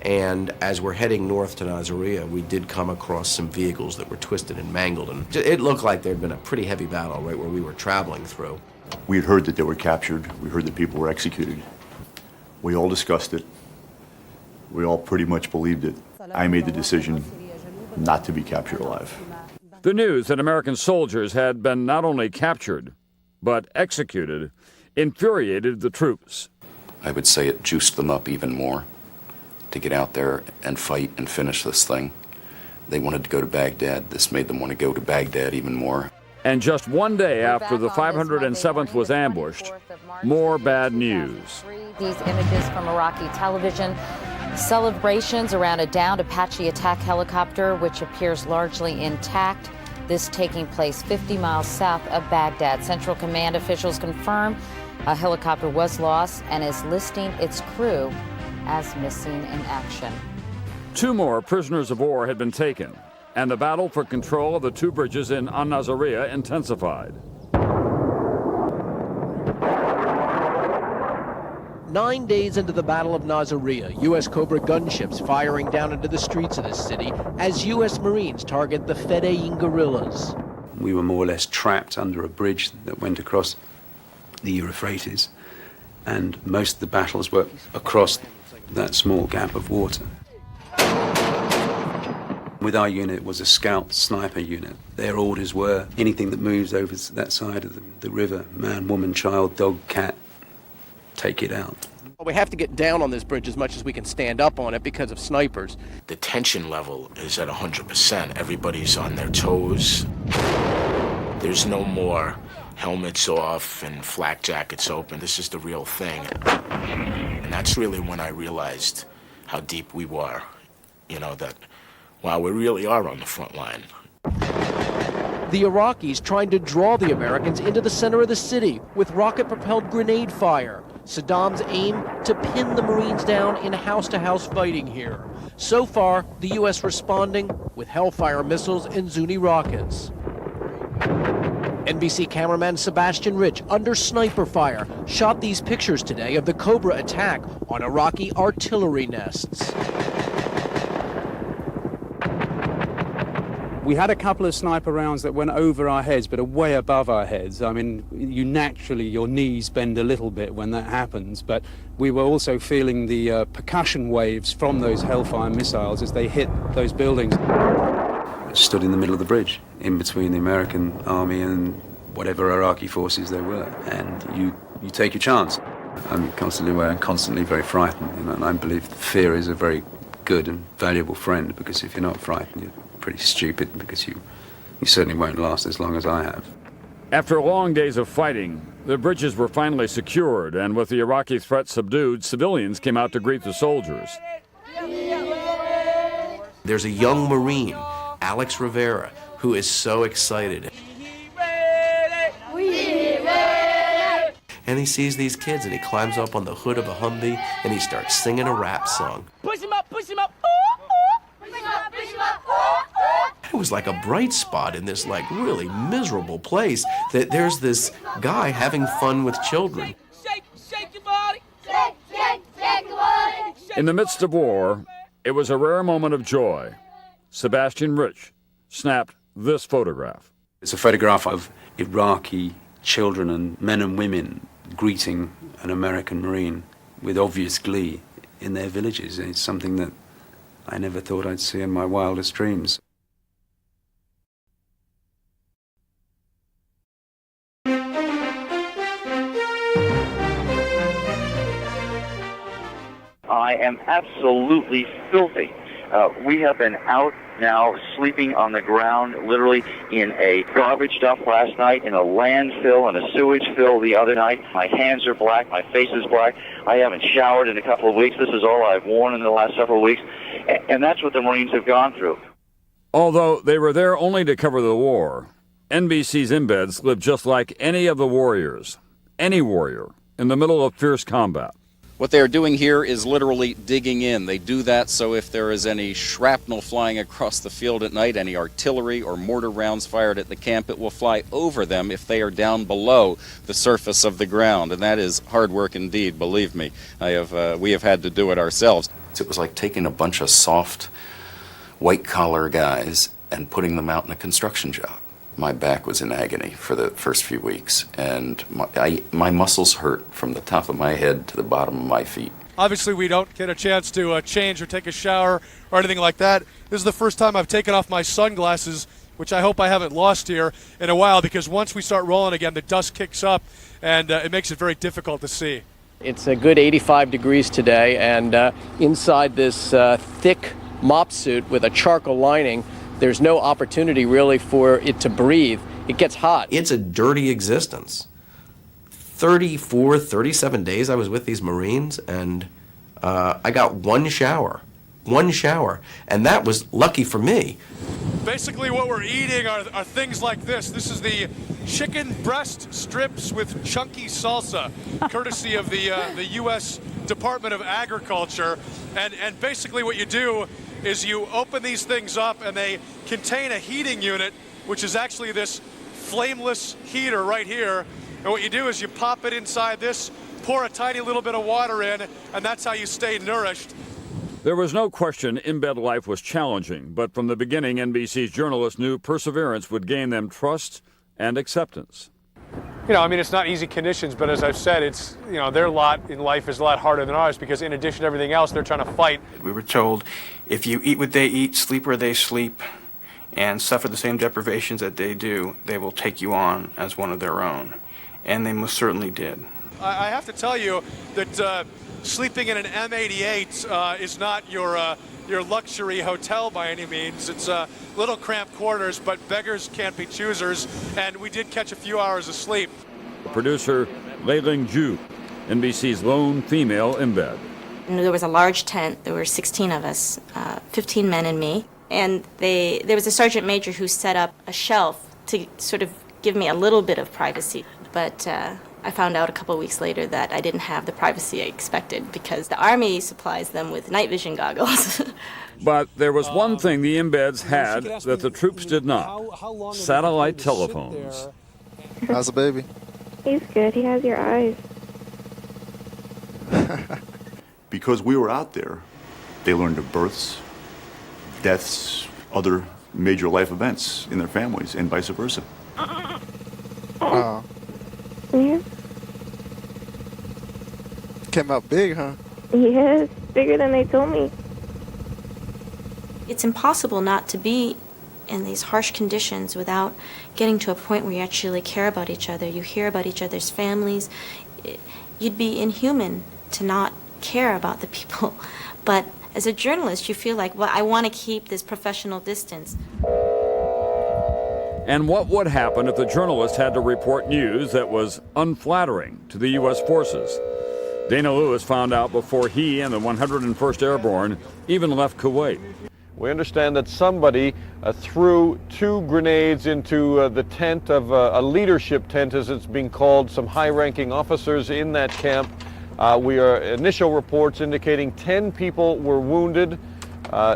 And as we're heading north to Nasiriyah, we did come across some vehicles that were twisted and mangled. And it looked like there had been a pretty heavy battle right where we were traveling through. We had heard that they were captured. We heard that people were executed. We all discussed it. We all pretty much believed it. I made the decision not to be captured alive. The news that American soldiers had been not only captured, but executed, infuriated the troops. I would say it juiced them up even more to get out there and fight and finish this thing. They wanted to go to Baghdad. This made them want to go to Baghdad even more. And just one day after the 507th was ambushed, more bad news. These images from Iraqi television. Celebrations around a downed Apache attack helicopter, which appears largely intact. This taking place 50 miles south of Baghdad. Central Command officials confirm a helicopter was lost and is listing its crew as missing in action. 2 more prisoners of war had been taken, and the battle for control of the 2 bridges in Nasiriyah intensified. 9 days into the Battle of Nasiriyah, U.S. Cobra gunships firing down into the streets of this city as U.S. Marines target the Fedayeen guerrillas. We were more or less trapped under a bridge that went across the Euphrates, and most of the battles were across that small gap of water. With our unit, it was a scout sniper unit. Their orders were anything that moves over that side of the river, man, woman, child, dog, cat, take it out. We have to get down on this bridge as much as we can stand up on it because of snipers. The tension level is at 100%. Everybody's on their toes. There's no more helmets off and flak jackets open. This is the real thing. And that's really when I realized how deep we were. You know, that, wow, we really are on the front line. The Iraqis trying to draw the Americans into the center of the city with rocket-propelled grenade fire. Saddam's aim to pin the Marines down in house-to-house fighting here. So far, the U.S. responding with Hellfire missiles and Zuni rockets. NBC cameraman Sebastian Rich, under sniper fire, shot these pictures today of the Cobra attack on Iraqi artillery nests. We had a couple of sniper rounds that went over our heads, but are way above our heads. I mean, your knees bend a little bit when that happens, but we were also feeling the percussion waves from those Hellfire missiles as they hit those buildings. Stood in the middle of the bridge, in between the American army and whatever Iraqi forces there were, and you take your chance. I'm constantly aware and constantly very frightened, and I believe fear is a very good and valuable friend, because if you're not frightened, you're pretty stupid, because you certainly won't last as long as I have. After long days of fighting, the bridges were finally secured, and with the Iraqi threat subdued, civilians came out to greet the soldiers. There's a young Marine, Alex Rivera, who is so excited. And he sees these kids, and he climbs up on the hood of a Humvee, and he starts singing a rap song. Push him up, push him up. Ooh, ooh. Push him up, push him up. Ooh, ooh. It was like a bright spot in this like really miserable place that there's this guy having fun with children. Shake, shake your body. Shake, shake, shake your body. In the midst of war, it was a rare moment of joy. Sebastian Rich snapped this photograph. It's a photograph of Iraqi children and men and women greeting an American Marine with obvious glee in their villages. It's something that I never thought I'd see in my wildest dreams. I am absolutely filthy. We have been out now sleeping on the ground, literally in a garbage dump last night, in a landfill, in a sewage fill the other night. My hands are black, my face is black. I haven't showered in a couple of weeks. This is all I've worn in the last several weeks. And that's what the Marines have gone through. Although they were there only to cover the war, NBC's embeds lived just like any of the warriors, any warrior, in the middle of fierce combat. What they are doing here is literally digging in. They do that so if there is any shrapnel flying across the field at night, any artillery or mortar rounds fired at the camp, it will fly over them if they are down below the surface of the ground. And that is hard work indeed, believe me. We have had to do it ourselves. It was like taking a bunch of soft, white-collar guys and putting them out in a construction job. My back was in agony for the first few weeks, and my muscles hurt from the top of my head to the bottom of my feet. Obviously, we don't get a chance to change or take a shower or anything like that. This is the first time I've taken off my sunglasses, which I hope I haven't lost here in a while, because once we start rolling again, the dust kicks up, and it makes it very difficult to see. It's a good 85 degrees today, and inside this thick mop suit with a charcoal lining, there's no opportunity really for it to breathe. It gets hot. It's a dirty existence. 34, 37 days I was with these Marines, and I got one shower, and that was lucky for me. Basically what we're eating are things like this. This is the chicken breast strips with chunky salsa, courtesy of the U.S. Department of Agriculture. And basically what you do is you open these things up, and they contain a heating unit, which is actually this flameless heater right here. And what you do is you pop it inside this, pour a tiny little bit of water in, and that's how you stay nourished. There was no question in-bed life was challenging, but from the beginning, NBC's journalists knew perseverance would gain them trust and acceptance. You know, I mean, it's not easy conditions, but as I've said, it's, you know, their lot in life is a lot harder than ours, because in addition to everything else, they're trying to fight. We were told, if you eat what they eat, sleep where they sleep, and suffer the same deprivations that they do, they will take you on as one of their own. And they most certainly did. I have to tell you that sleeping in an M88 is not your luxury hotel by any means. It's little cramped quarters, but beggars can't be choosers, and we did catch a few hours of sleep. Producer Leiling Ju, NBC's lone female in bed. There was a large tent. There were 16 of us, 15 men and me, and there was a sergeant major who set up a shelf to sort of give me a little bit of privacy, but I found out a couple of weeks later that I didn't have the privacy I expected, because the Army supplies them with night vision goggles. But there was one thing the embeds had that the troops did not: satellite telephones. How's the baby? He's good. He has your eyes. Because we were out there, they learned of births, deaths, other major life events in their families, and vice versa. Wow. Yeah. Came out big, huh? Yes, bigger than they told me. It's impossible not to be in these harsh conditions without getting to a point where you actually care about each other. You hear about each other's families. You'd be inhuman to not care about the people. But as a journalist, you feel like, well, I want to keep this professional distance. And what would happen if the journalist had to report news that was unflattering to the U.S. forces? Dana Lewis found out before he and the 101st Airborne even left Kuwait. We understand that somebody threw 2 grenades into the tent of a leadership tent, as it's being called, some high-ranking officers in that camp. Initial reports indicating 10 people were wounded,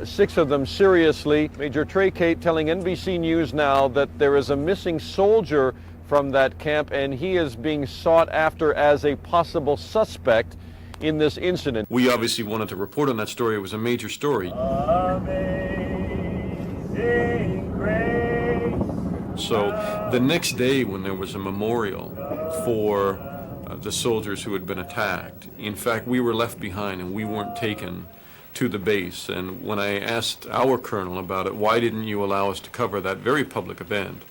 6 of them seriously. Major Trey Kate telling NBC News Now that there is a missing soldier from that camp, and he is being sought after as a possible suspect in this incident. We obviously wanted to report on that story. It was a major story. So the next day, when there was a memorial for the soldiers who had been attacked, in fact, we were left behind and we weren't taken to the base. And when I asked our colonel about it, why didn't you allow us to cover that very public event?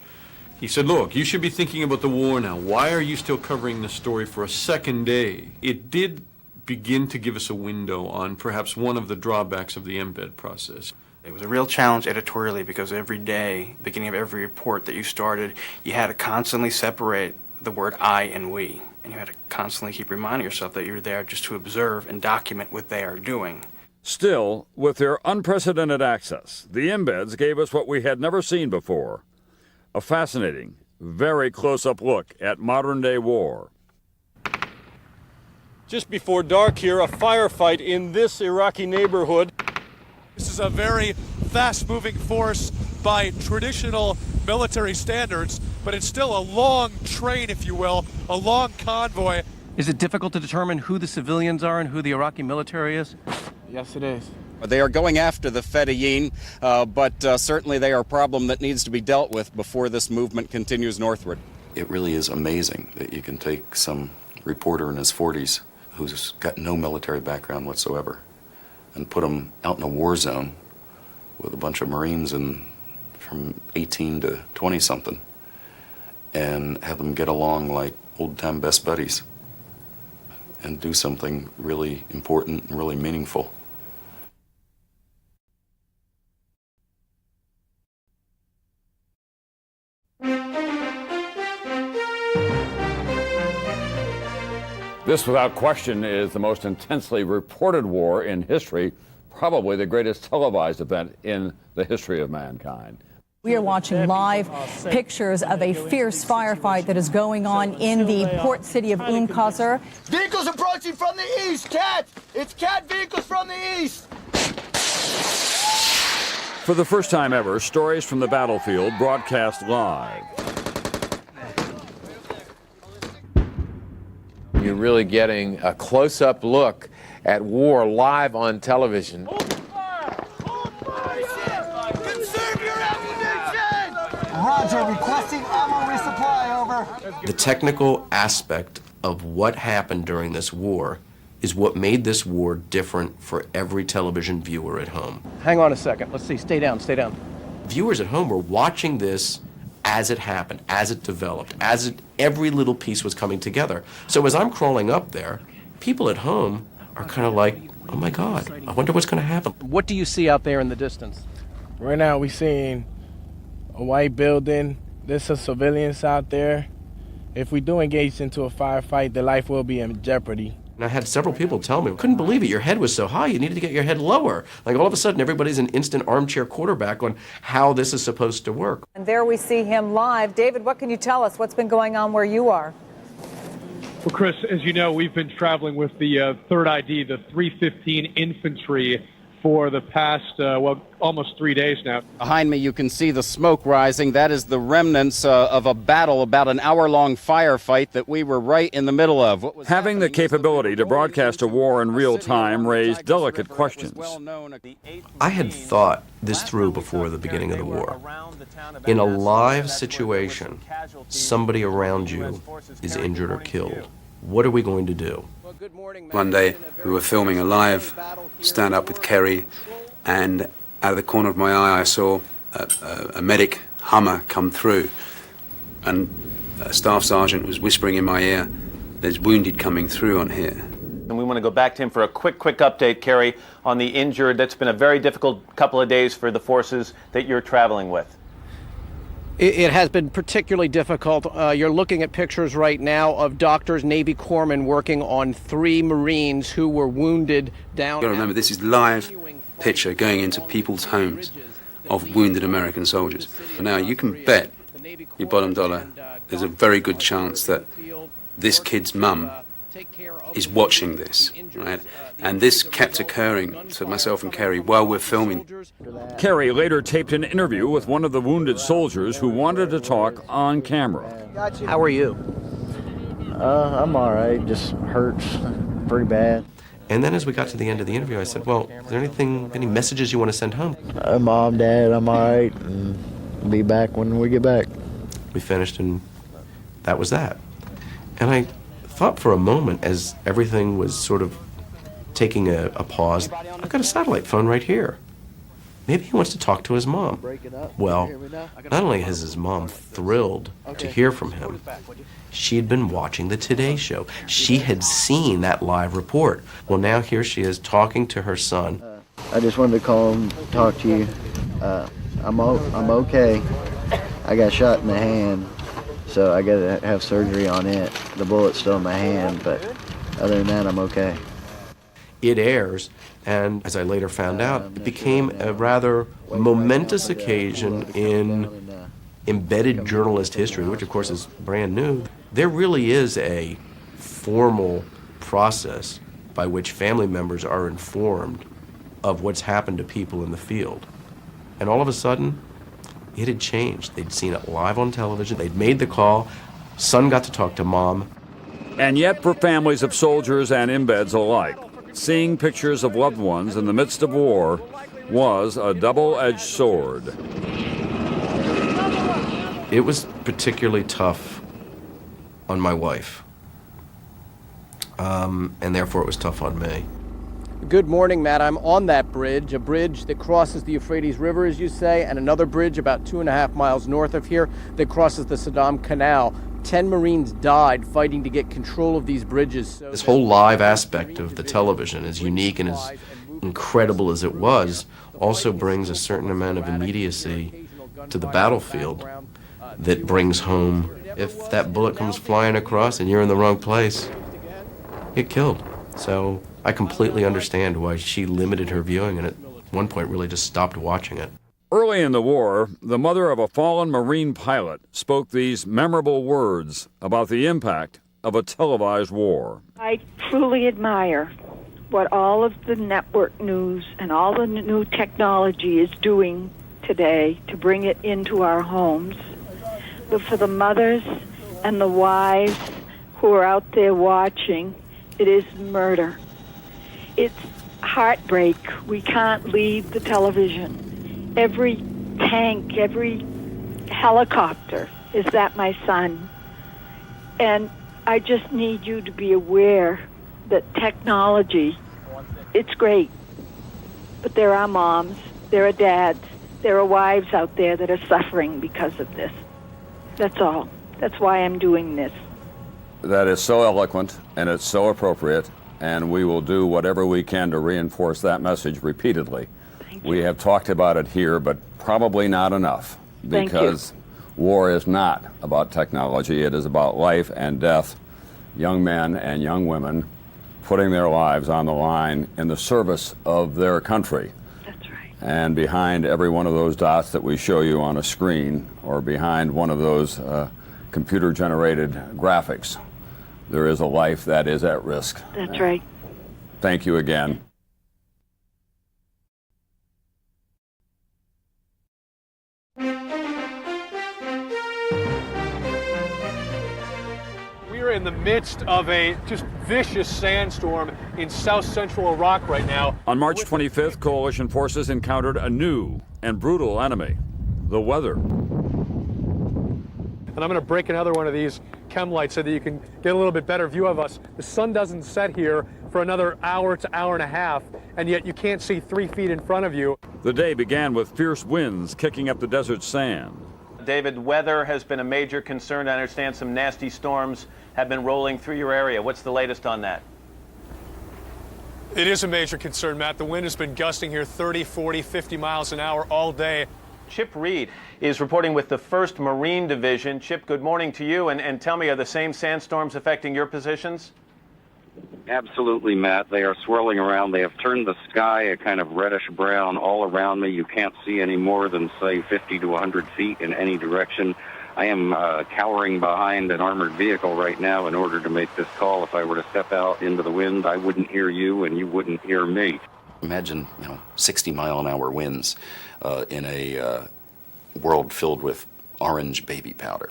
He said, look, you should be thinking about the war now. Why are you still covering this story for a second day? It did begin to give us a window on perhaps one of the drawbacks of the embed process. It was a real challenge editorially because every day, beginning of every report that you started, you had to constantly separate the word I and we. And you had to constantly keep reminding yourself that you're there just to observe and document what they are doing. Still, with their unprecedented access, the embeds gave us what we had never seen before. A fascinating, very close-up look at modern-day war. Just before dark here, a firefight in this Iraqi neighborhood. This is a very fast-moving force by traditional military standards, but it's still a long train, if you will, a long convoy. Is it difficult to determine who the civilians are and who the Iraqi military is? Yes, it is. They are going after the Fedayeen, but certainly they are a problem that needs to be dealt with before this movement continues northward. It really is amazing that you can take some reporter in his 40s who's got no military background whatsoever and put him out in a war zone with a bunch of Marines from 18 to 20-something and have them get along like old-time best buddies and do something really important and really meaningful. This, without question, is the most intensely reported war in history, probably the greatest televised event in the history of mankind. We are watching live pictures of a fierce firefight that is going on in the port city of Qasr. Vehicles approaching from the east, Cat! It's Cat vehicles from the east! For the first time ever, stories from the battlefield broadcast live. You're really getting a close-up look at war live on television. Roger, requesting ammo resupply, over. The technical aspect of what happened during this war is what made this war different for every television viewer at home. Hang on a second. Let's see. Stay down, stay down. Viewers at home were watching this as it happened, as it developed, every little piece was coming together. So as I'm crawling up there, people at home are kind of like, oh my God, I wonder what's going to happen. What do you see out there in the distance? Right now we're seeing a white building. There's some civilians out there. If we do engage into a firefight, their life will be in jeopardy. And I had several people tell me, couldn't believe it, your head was so high, you needed to get your head lower. Like all of a sudden, everybody's an instant armchair quarterback on how this is supposed to work. And there we see him live. David, what can you tell us? What's been going on where you are? Well, Chris, as you know, we've been traveling with the 3rd ID, the 315 Infantry, for the past, almost 3 days now. Behind me, you can see the smoke rising. That is the remnants of a battle, about an hour-long firefight that we were right in the middle of. Having the capability to broadcast a war in real time raised delicate questions. I had thought this through before the beginning of the war. In a live situation, somebody around you is injured or killed. What are we going to do? One day we were filming a live stand-up with Kerry, and out of the corner of my eye I saw a medic Hummer come through, and a staff sergeant was whispering in my ear, "There's wounded coming through on here." And we want to go back to him for a quick update, Kerry, on the injured. That's been a very difficult couple of days for the forces that you're traveling with. It has been particularly difficult. You're looking at pictures right now of doctors, Navy corpsmen working on 3 Marines who were wounded down. You've got to remember, this is live picture going into people's homes of wounded American soldiers. Now, you can bet your bottom dollar there's a very good chance that this kid's mum is watching this, right? And this kept occurring to myself and Kerry while we're filming. Kerry later taped an interview with one of the wounded soldiers who wanted to talk on camera. How are you? I'm all right. Just hurts pretty bad. And then as we got to the end of the interview, I said, well, is there any messages you want to send home? Mom, Dad, I'm all right, and I'll be back when we get back. We finished, and that was that. And I thought for a moment, as everything was sort of taking a pause, I've got a satellite phone right here. Maybe he wants to talk to his mom. Well, not only is his mom thrilled to hear from him, she'd been watching the Today Show. She had seen that live report. Well, now here she is talking to her son. I just wanted to call and talk to you. I'm okay. I got shot in the hand, so I got to have surgery on it. The bullet's still in my hand, but other than that, I'm okay. It airs, and as I later found out, it became a rather momentous occasion in embedded journalist history, which of course is brand new. There really is a formal process by which family members are informed of what's happened to people in the field. And all of a sudden, it had changed. They'd seen it live on television. They'd made the call. Son got to talk to mom. And yet, for families of soldiers and embeds alike, seeing pictures of loved ones in the midst of war was a double-edged sword. It was particularly tough on my wife. And therefore it was tough on me. Good morning, Matt. I'm on that bridge, a bridge that crosses the Euphrates River, as you say, and another bridge about 2.5 miles north of here that crosses the Saddam Canal. 10 Marines died fighting to get control of these bridges. This whole live aspect of the television, as unique and as incredible as it was, also brings a certain amount of immediacy to the battlefield that brings home, if that bullet comes flying across and you're in the wrong place, get killed. So I completely understand why she limited her viewing and at one point really just stopped watching it. Early in the war, the mother of a fallen Marine pilot spoke these memorable words about the impact of a televised war. I truly admire what all of the network news and all the new technology is doing today to bring it into our homes. But for the mothers and the wives who are out there watching, it is murder. It's heartbreak. We can't leave the television. Every tank, every helicopter, is that my son? And I just need you to be aware that technology, it's great, but there are moms, there are dads, there are wives out there that are suffering because of this. That's all. That's why I'm doing this. That is so eloquent, and it's so appropriate, and we will do whatever we can to reinforce that message repeatedly. We have talked about it here, but probably not enough, because war is not about technology. It is about life and death, young men and young women putting their lives on the line in the service of their country. That's right. And behind every one of those dots that we show you on a screen, or behind one of those computer-generated graphics, there is a life that is at risk. That's right. Thank you again. We're in the midst of a just vicious sandstorm in south central Iraq right now. On March 25th, coalition forces encountered a new and brutal enemy, the weather. And I'm going to break another one of these chem lights so that you can get a little bit better view of us. The sun doesn't set here for another hour to hour and a half, and yet you can't see 3 feet in front of you. The day began with fierce winds kicking up the desert sand. David, weather has been a major concern. I understand some nasty storms have been rolling through your area. What's the latest on that? It is a major concern, Matt. The wind has been gusting here 30, 40, 50 miles an hour all day. Chip Reed is reporting with the 1st Marine Division. Chip, good morning to you. And tell me, are the same sandstorms affecting your positions? Absolutely, Matt. They are swirling around. They have turned the sky a kind of reddish brown all around me. You can't see any more than, say, 50 to 100 feet in any direction. I am cowering behind an armored vehicle right now in order to make this call. If I were to step out into the wind, I wouldn't hear you and you wouldn't hear me. Imagine, 60-mile-an-hour winds in a world filled with orange baby powder.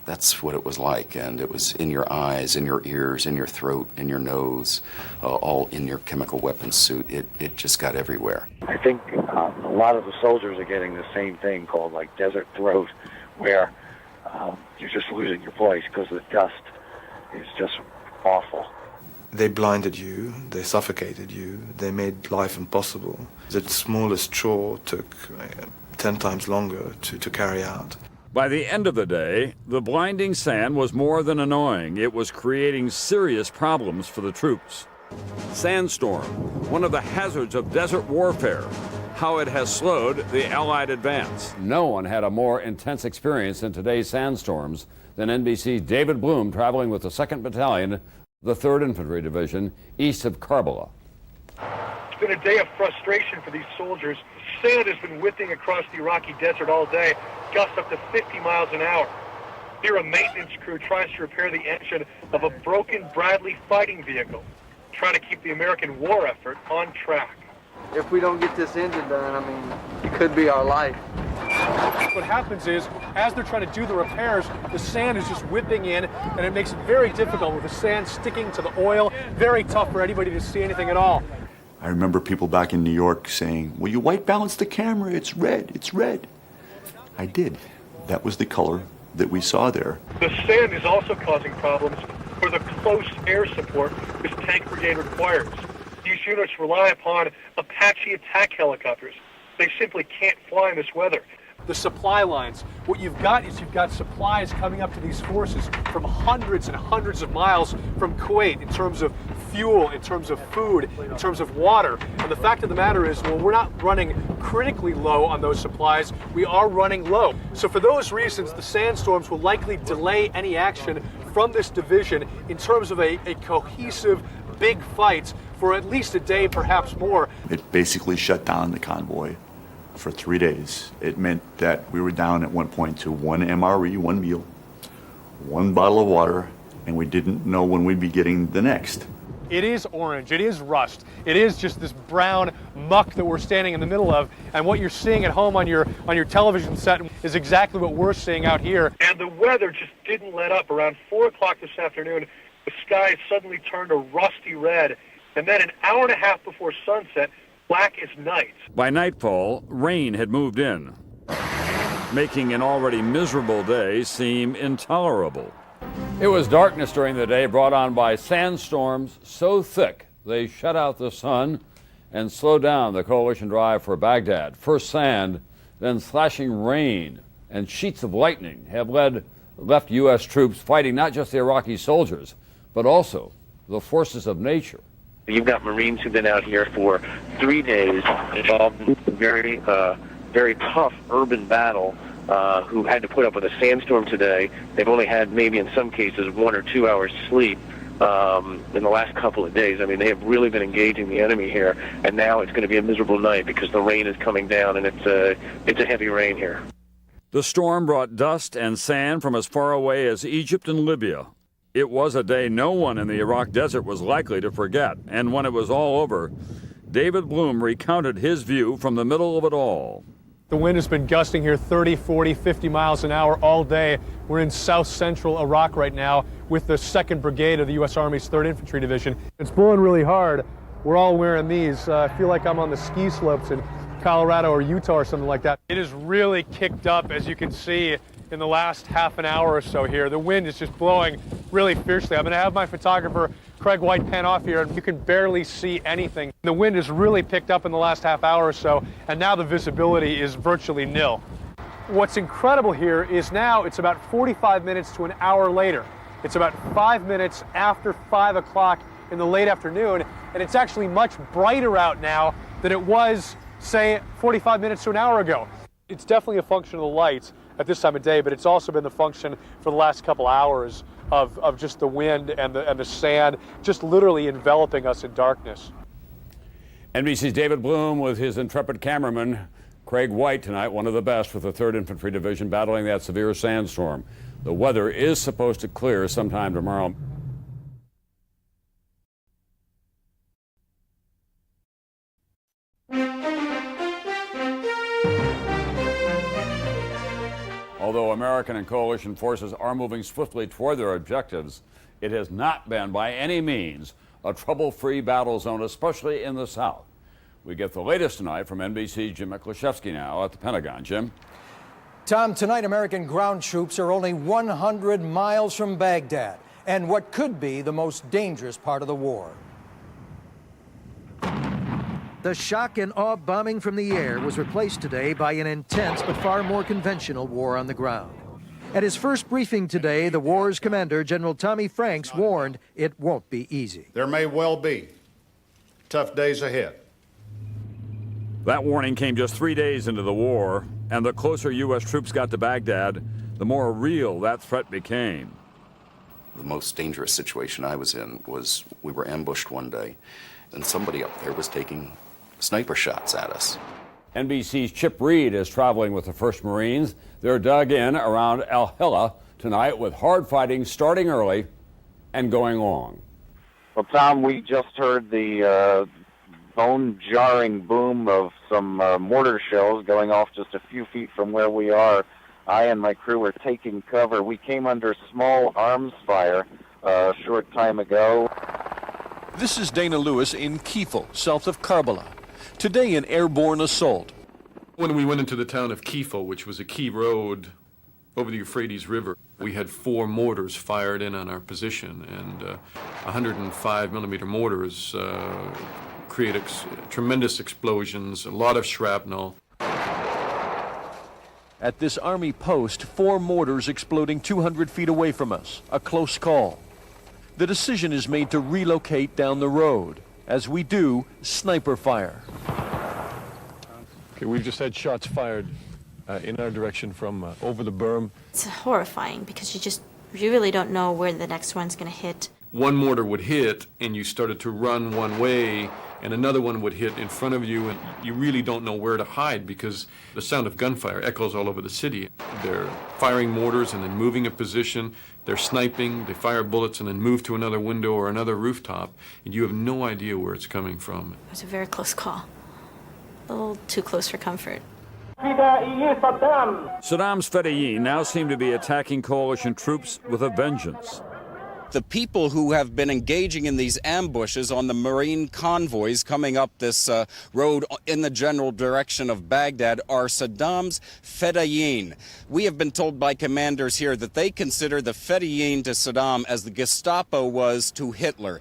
That's what it was like, and it was in your eyes, in your ears, in your throat, in your nose, all in your chemical weapons suit. It just got everywhere. I think a lot of the soldiers are getting the same thing called like desert throat, where you're just losing your voice because the dust is just awful. They blinded you, they suffocated you, they made life impossible. The smallest chore took 10 times longer to carry out. By the end of the day, the blinding sand was more than annoying. It was creating serious problems for the troops. Sandstorm, one of the hazards of desert warfare, how it has slowed the Allied advance. No one had a more intense experience in today's sandstorms than NBC's David Bloom traveling with the 2nd Battalion, the 3rd Infantry Division, east of Karbala. It's been a day of frustration for these soldiers. Sand has been whipping across the Iraqi desert all day, gusts up to 50 miles an hour. Here, a maintenance crew tries to repair the engine of a broken Bradley fighting vehicle, trying to keep the American war effort on track. If we don't get this engine done, it could be our life. What happens is, as they're trying to do the repairs, the sand is just whipping in, and it makes it very difficult with the sand sticking to the oil. Very tough for anybody to see anything at all. I remember people back in New York saying, "Will you white balance the camera? It's red, it's red." I did. That was the color that we saw there. The sand is also causing problems for the close air support this tank brigade requires. These units rely upon Apache attack helicopters. They simply can't fly in this weather. The supply lines, what you've got is you've got supplies coming up to these forces from hundreds and hundreds of miles from Kuwait in terms of fuel, in terms of food, in terms of water. And the fact of the matter is, well, we're not running critically low on those supplies. We are running low. So for those reasons, the sandstorms will likely delay any action from this division in terms of a cohesive big fight for at least a day, perhaps more. It basically shut down the convoy for 3 days. It meant that we were down at one point to 1 MRE, 1 meal, 1 bottle of water, and we didn't know when we'd be getting the next. It is orange, it is rust, it is just this brown muck that we're standing in the middle of, and what you're seeing at home on your television set is exactly what we're seeing out here. And the weather just didn't let up. Around 4 o'clock this afternoon, the sky suddenly turned a rusty red, and then an hour and a half before sunset, black as night. By nightfall, rain had moved in, making an already miserable day seem intolerable. It was darkness during the day brought on by sandstorms so thick they shut out the sun and slowed down the coalition drive for Baghdad. First sand, then slashing rain and sheets of lightning have left U.S. troops fighting not just the Iraqi soldiers, but also the forces of nature. You've got Marines who've been out here for 3 days involved in a very tough urban battle, who had to put up with a sandstorm today. They've only had maybe in some cases 1 or 2 hours sleep in the last couple of days. They have really been engaging the enemy here, and now it's going to be a miserable night because the rain is coming down, and it's a heavy rain here. The storm brought dust and sand from as far away as Egypt and Libya. It was a day no one in the Iraq desert was likely to forget, and when it was all over, David Bloom recounted his view from the middle of it all. The wind has been gusting here 30, 40, 50 miles an hour all day. We're in south-central Iraq right now with the 2nd Brigade of the U.S. Army's 3rd Infantry Division. It's blowing really hard. We're all wearing these. I feel like I'm on the ski slopes in Colorado or Utah or something like that. It has really kicked up, as you can see, in the last half an hour or so here. The wind is just blowing really fiercely. I'm going to have my photographer, Craig White, pan off here, and you can barely see anything. The wind has really picked up in the last half hour or so, and now the visibility is virtually nil. What's incredible here is now it's about 45 minutes to an hour later. It's about 5 minutes after 5 o'clock in the late afternoon, and it's actually much brighter out now than it was, say, 45 minutes to an hour ago. It's definitely a function of the lights at this time of day, but it's also been the function for the last couple hours of just the wind and the sand just literally enveloping us in darkness. NBC's David Bloom with his intrepid cameraman, Craig White, tonight, one of the best with the 3rd Infantry Division battling that severe sandstorm. The weather is supposed to clear sometime tomorrow. Although American and coalition forces are moving swiftly toward their objectives, it has not been by any means a trouble-free battle zone, especially in the South. We get the latest tonight from NBC's Jim Miklaszewski now at the Pentagon. Jim? Tom, tonight American ground troops are only 100 miles from Baghdad and what could be the most dangerous part of the war. The shock and awe bombing from the air was replaced today by an intense but far more conventional war on the ground. At his first briefing today, the war's commander, General Tommy Franks, warned it won't be easy. There may well be tough days ahead. That warning came just 3 days into the war, and the closer U.S. troops got to Baghdad, the more real that threat became. The most dangerous situation I was in was we were ambushed one day, and somebody up there was taking sniper shots at us. NBC's Chip Reed is traveling with the 1st Marines. They're dug in around El Hilla tonight with hard fighting starting early and going long. Well, Tom, we just heard the bone-jarring boom of some mortar shells going off just a few feet from where we are. I and my crew were taking cover. We came under small arms fire a short time ago. This is Dana Lewis in Kifl, south of Karbala. Today, an airborne assault. When we went into the town of Kifl, which was a key road over the Euphrates River, we had 4 mortars fired in on our position, and 105 millimeter mortars create tremendous explosions, a lot of shrapnel. At this Army post, 4 mortars exploding 200 feet away from us, a close call. The decision is made to relocate down the road. As we do, sniper fire. Okay, we've just had shots fired in our direction from over the berm. It's horrifying because you really don't know where the next one's going to hit. One mortar would hit, and you started to run one way, and another one would hit in front of you, and you really don't know where to hide because the sound of gunfire echoes all over the city. They're firing mortars and then moving a position. They're sniping, they fire bullets and then move to another window or another rooftop, and you have no idea where it's coming from. It was a very close call. A little too close for comfort. Saddam's Fedayeen now seem to be attacking coalition troops with a vengeance. The people who have been engaging in these ambushes on the Marine convoys coming up this road in the general direction of Baghdad are Saddam's Fedayeen. We have been told by commanders here that they consider the Fedayeen to Saddam as the Gestapo was to Hitler.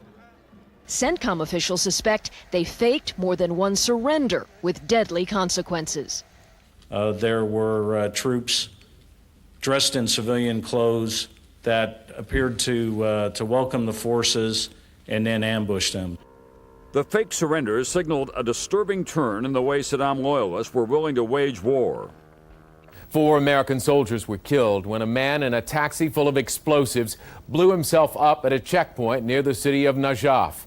CENTCOM officials suspect they faked more than one surrender with deadly consequences. There were troops dressed in civilian clothes that appeared to welcome the forces and then ambush them. The fake surrenders signaled a disturbing turn in the way Saddam loyalists were willing to wage war. 4 American soldiers were killed when a man in a taxi full of explosives blew himself up at a checkpoint near the city of Najaf.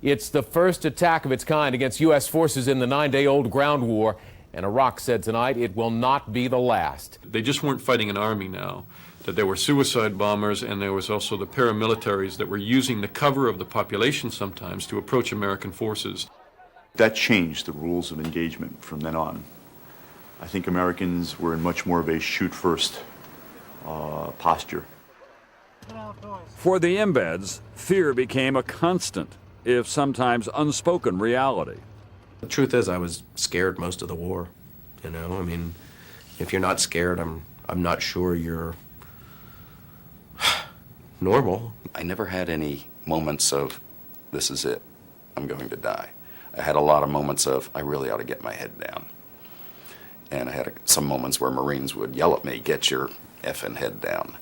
It's the first attack of its kind against U.S. forces in the 9-day-old ground war, and Iraq said tonight it will not be the last. They just weren't fighting an army now. That there were suicide bombers, and there was also the paramilitaries that were using the cover of the population sometimes to approach American forces. That changed the rules of engagement from then on. I think Americans were in much more of a shoot-first posture. For the embeds, fear became a constant, if sometimes unspoken, reality. The truth is, I was scared most of the war. You know, I mean, if you're not scared, I'm not sure you're normal. I never had any moments of, this is it, I'm going to die. I had a lot of moments of, I really ought to get my head down. And I had some moments where Marines would yell at me, get your effing head down.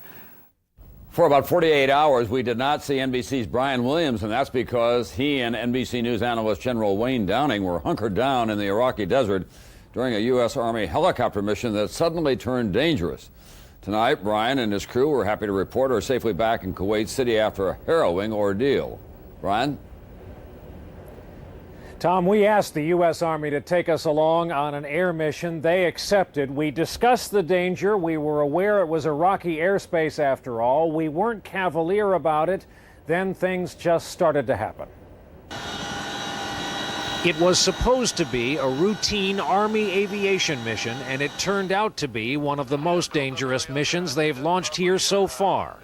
For about 48 hours, we did not see NBC's Brian Williams, and that's because he and NBC News analyst General Wayne Downing were hunkered down in the Iraqi desert during a U.S. Army helicopter mission that suddenly turned dangerous. Tonight, Brian and his crew, we're happy to report, are safely back in Kuwait City after a harrowing ordeal. Brian? Tom, we asked the U.S. Army to take us along on an air mission. They accepted. We discussed the danger. We were aware it was Iraqi airspace after all. We weren't cavalier about it. Then things just started to happen. It was supposed to be a routine Army aviation mission, and it turned out to be one of the most dangerous missions they've launched here so far.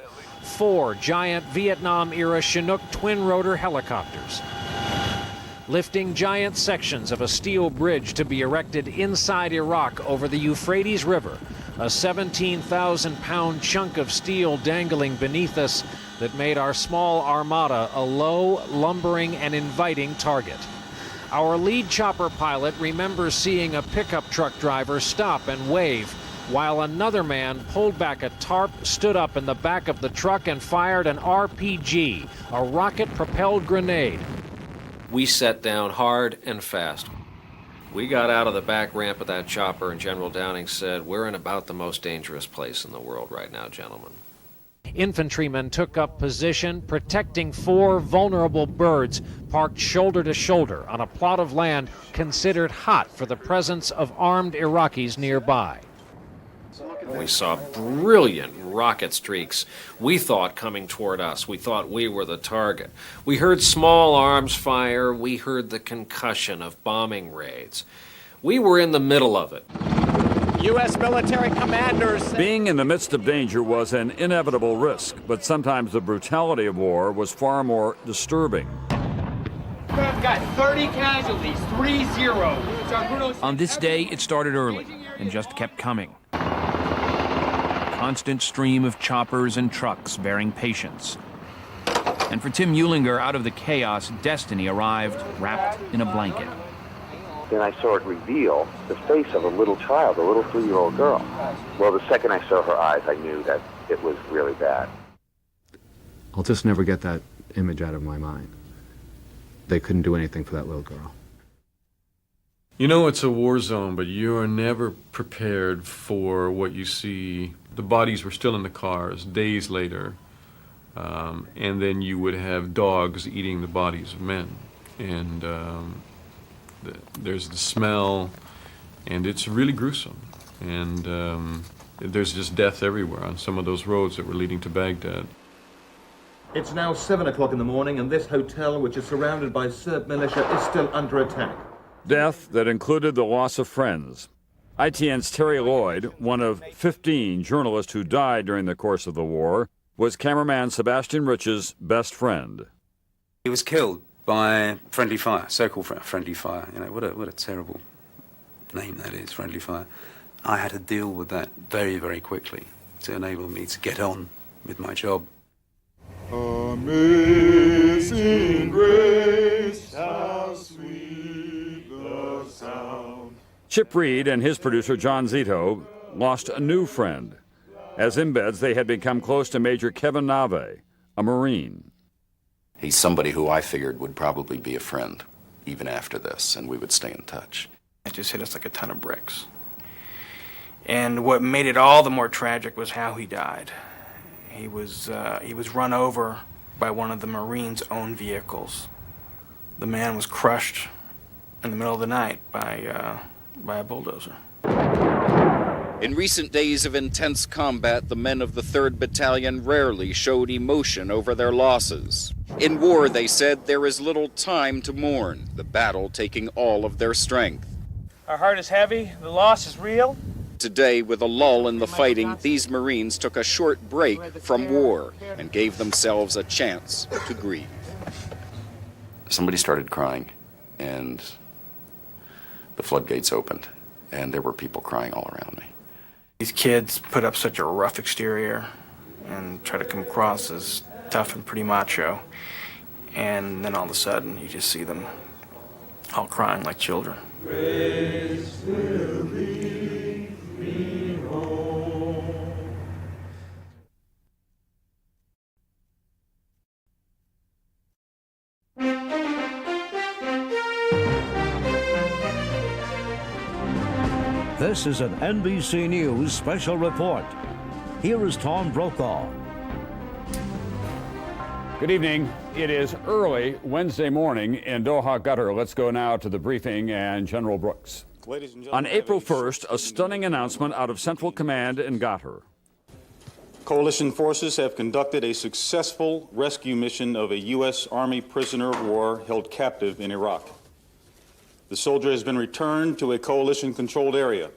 4 giant Vietnam-era Chinook twin-rotor helicopters, lifting giant sections of a steel bridge to be erected inside Iraq over the Euphrates River, a 17,000-pound chunk of steel dangling beneath us that made our small armada a low, lumbering, and inviting target. Our lead chopper pilot remembers seeing a pickup truck driver stop and wave, while another man pulled back a tarp, stood up in the back of the truck, and fired an RPG, a rocket-propelled grenade. We set down hard and fast. We got out of the back ramp of that chopper, and General Downing said, "We're in about the most dangerous place in the world right now, gentlemen." Infantrymen took up position, protecting 4 vulnerable birds parked shoulder to shoulder on a plot of land considered hot for the presence of armed Iraqis nearby. We saw brilliant rocket streaks, we thought, coming toward us. We thought we were the target. We heard small arms fire. We heard the concussion of bombing raids. We were in the middle of it. U.S. military commanders. Being in the midst of danger was an inevitable risk, but sometimes the brutality of war was far more disturbing. We've got 30 casualties, 3-0. On this day, it started early and just kept coming. Constant stream of choppers and trucks bearing patience. And for Tim Eulinger, out of the chaos, destiny arrived wrapped in a blanket. Then I saw it reveal the face of a little child, a little 3-year-old girl. Well, the second I saw her eyes, I knew that it was really bad. I'll just never get that image out of my mind. They couldn't do anything for that little girl. You know it's a war zone, but you are never prepared for what you see. The bodies were still in the cars days later, and then you would have dogs eating the bodies of men. And there's the smell, and it's really gruesome. And there's just death everywhere on some of those roads that were leading to Baghdad. It's now 7 o'clock in the morning, and this hotel, which is surrounded by Serb militia, is still under attack. Death that included the loss of friends. ITN's Terry Lloyd, one of 15 journalists who died during the course of the war, was cameraman Sebastian Rich's best friend. He was killed by friendly fire, so-called friendly fire. You know, what a terrible name that is, friendly fire. I had to deal with that very, very quickly to enable me to get on with my job. Amazing grace, how sweet the sound. Chip Reed and his producer John Zito lost a new friend. As embeds, they had become close to Major Kevin Nave, a Marine. He's somebody who I figured would probably be a friend, even after this, and we would stay in touch. It just hit us like a ton of bricks. And what made it all the more tragic was how he died. He was run over by one of the Marines' own vehicles. The man was crushed in the middle of the night by a bulldozer. In recent days of intense combat, the men of the 3rd Battalion rarely showed emotion over their losses. In war, they said, there is little time to mourn, the battle taking all of their strength. Our heart is heavy, the loss is real. Today, with a lull in the fighting, these Marines took a short break from war and gave themselves a chance to grieve. Somebody started crying, and the floodgates opened, and there were people crying all around me. These kids put up such a rough exterior and try to come across as tough and pretty macho, and then all of a sudden you just see them all crying like children. Grace will lead me home. This is an NBC News special report. here is Tom Brokaw. Good evening. It is early Wednesday morning in Doha, Qatar. Let's go now to the briefing and General Brooks. On April 1st, a stunning announcement out of Central Command in Qatar. Coalition forces have conducted a successful rescue mission of a U.S. Army prisoner of war held captive in Iraq. The soldier has been returned to a coalition-controlled area.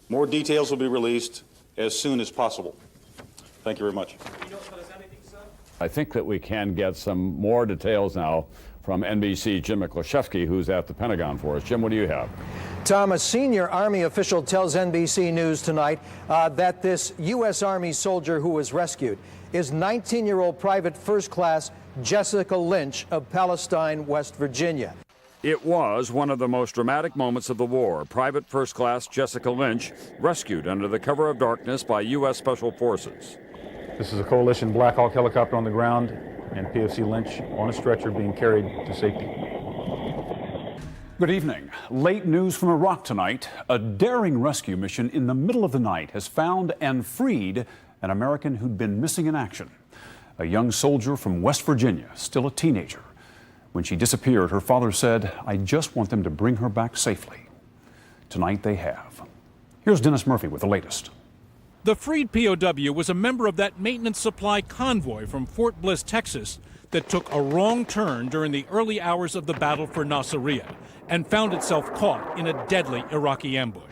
More details will be released as soon as possible. Thank you very much. I think that we can get some more details now from NBC Jim Miklaszewski, who's at the Pentagon for us. Jim, what do you have? Tom, a senior Army official tells NBC News tonight that this U.S. Army soldier who was rescued is 19-year-old Private First Class Jessica Lynch of Palestine, West Virginia. It was one of the most dramatic moments of the war. Private First Class Jessica Lynch rescued under the cover of darkness by U.S. Special Forces. This is a Coalition Black Hawk helicopter on the ground and PFC Lynch on a stretcher being carried to safety. Good evening. Late news from Iraq tonight. A daring rescue mission in the middle of the night has found and freed an American who'd been missing in action. A young soldier from West Virginia, still a teenager. When she disappeared, her father said, "I just want them to bring her back safely." Tonight they have. Here's Dennis Murphy with the latest. The freed POW was a member of that maintenance supply convoy from Fort Bliss, Texas, that took a wrong turn during the early hours of the battle for Nasiriyah and found itself caught in a deadly Iraqi ambush.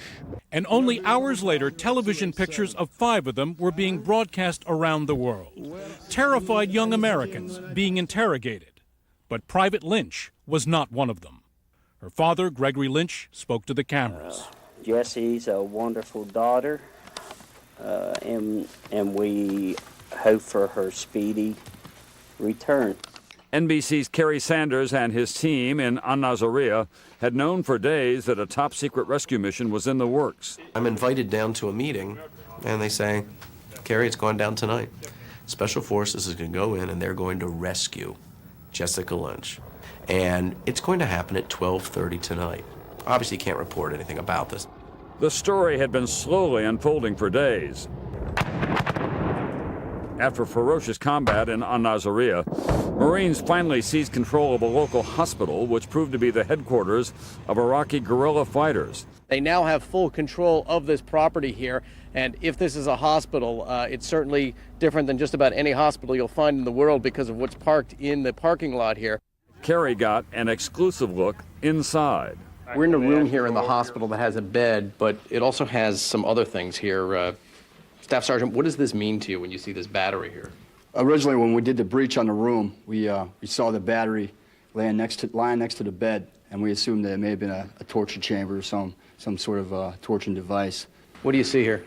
And only hours later, television pictures of 5 of them were being broadcast around the world. Terrified young Americans being interrogated. But Private Lynch was not one of them. Her father, Gregory Lynch, spoke to the cameras. Jessie's a wonderful daughter, and we hope for her speedy return. NBC's Kerry Sanders and his team in An-Nasiriyah had known for days that a top-secret rescue mission was in the works. I'm invited down to a meeting, and they say, "Kerry, it's going down tonight. Special Forces is going to go in, and they're going to rescue Jessica Lynch. And it's going to happen at 12:30 tonight." Obviously, can't report anything about this. The story had been slowly unfolding for days. After ferocious combat in An-Nasiriyah, Marines finally seized control of a local hospital, which proved to be the headquarters of Iraqi guerrilla fighters. They now have full control of this property here, and if this is a hospital, it's certainly different than just about any hospital you'll find in the world because of what's parked in the parking lot here. Kerry got an exclusive look inside. We're in a room here in the hospital that has a bed, but it also has some other things here. Staff Sergeant, what does this mean to you when you see this battery here? Originally, when we did the breach on the room, we saw the battery lying next to the bed, and we assumed that it may have been a torture chamber or some sort of torturing device. What do you see here?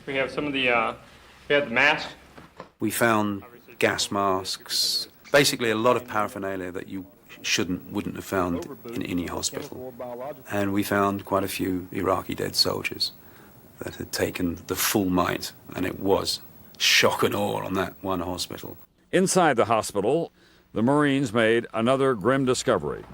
We have some of the, we have the masks. We found gas masks, basically a lot of paraphernalia that you wouldn't have found in any hospital. And we found quite a few Iraqi dead soldiers that had taken the full might, and it was shock and awe on that one hospital. Inside the hospital, the Marines made another grim discovery.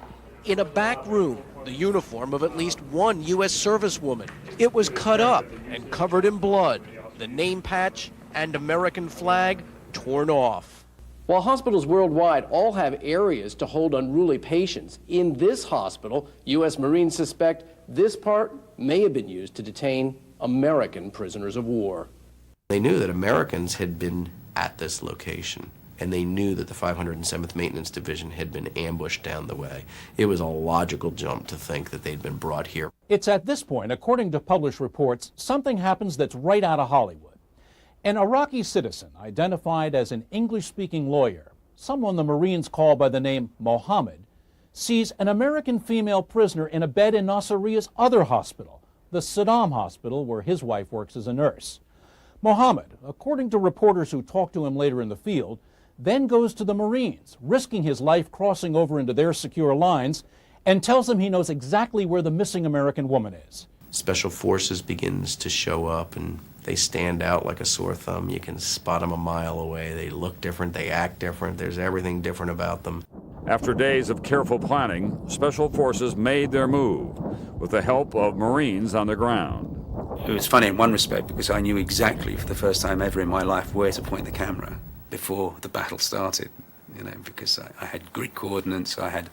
In a back room, the uniform of at least one U.S. servicewoman. It was cut up and covered in blood, the name patch and American flag torn off. While hospitals worldwide all have areas to hold unruly patients, in this hospital, U.S. Marines suspect this part may have been used to detain American prisoners of war. They knew that Americans had been at this location, and they knew that the 507th Maintenance Division had been ambushed down the way. It was a logical jump to think that they'd been brought here. It's at this point, according to published reports, something happens that's right out of Hollywood. An Iraqi citizen identified as an English-speaking lawyer, someone the Marines call by the name Mohammed, sees an American female prisoner in a bed in Nasiriyah's other hospital, the Saddam Hospital, where his wife works as a nurse. Mohammed, according to reporters who talked to him later in the field, then goes to the Marines, risking his life crossing over into their secure lines, and tells them he knows exactly where the missing American woman is. Special Forces begins to show up, and they stand out like a sore thumb. You can spot them a mile away. They look different, they act different, there's everything different about them. After days of careful planning, Special Forces made their move with the help of Marines on the ground. It was funny in one respect because I knew exactly for the first time ever in my life where to point the camera before the battle started, because I had grid coordinates. I had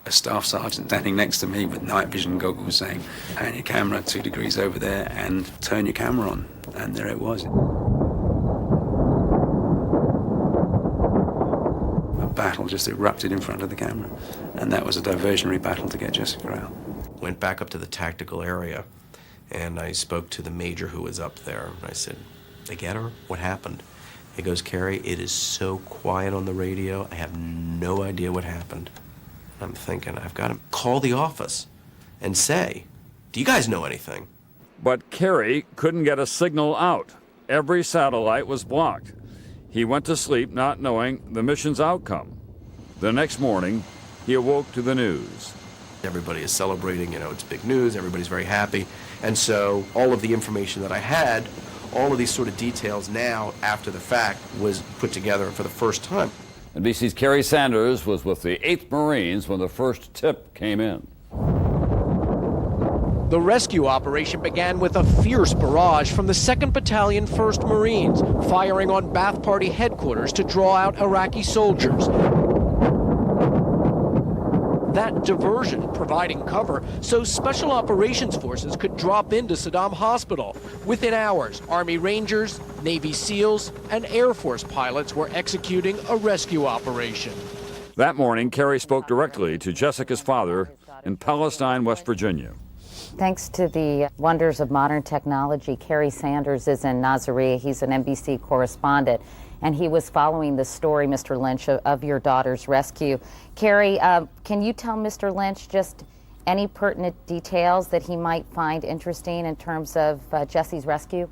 a staff sergeant standing next to me with night vision goggles saying, "Pan your camera 2 degrees over there and turn your camera on." And there it was. A battle just erupted in front of the camera. And that was a diversionary battle to get Jessica out. Went back up to the tactical area, and I spoke to the major who was up there. And I said, "They get her? What happened?" He goes, "Kerry, it is so quiet on the radio, I have no idea what happened." I'm thinking, I've got to call the office and say, "Do you guys know anything?" But Kerry couldn't get a signal out. Every satellite was blocked. He went to sleep not knowing the mission's outcome. The next morning, he awoke to the news. Everybody is celebrating, it's big news, everybody's very happy. And so all of the information that I had, all of these sort of details now, after the fact, was put together for the first time. NBC's Kerry Sanders was with the 8th Marines when the first tip came in. The rescue operation began with a fierce barrage from the 2nd Battalion 1st Marines, firing on Ba'ath Party headquarters to draw out Iraqi soldiers. That diversion providing cover so Special Operations Forces could drop into Saddam Hospital. Within hours, Army Rangers, Navy SEALs, and Air Force pilots were executing a rescue operation. That morning, Kerry spoke directly to Jessica's father in Palestine, West Virginia. Thanks to the wonders of modern technology, Kerry Sanders is in Nasiriyah. He's an NBC correspondent, and he was following the story, Mr. Lynch, of your daughter's rescue. Kerry, can you tell Mr. Lynch just any pertinent details that he might find interesting in terms of Jessie's rescue?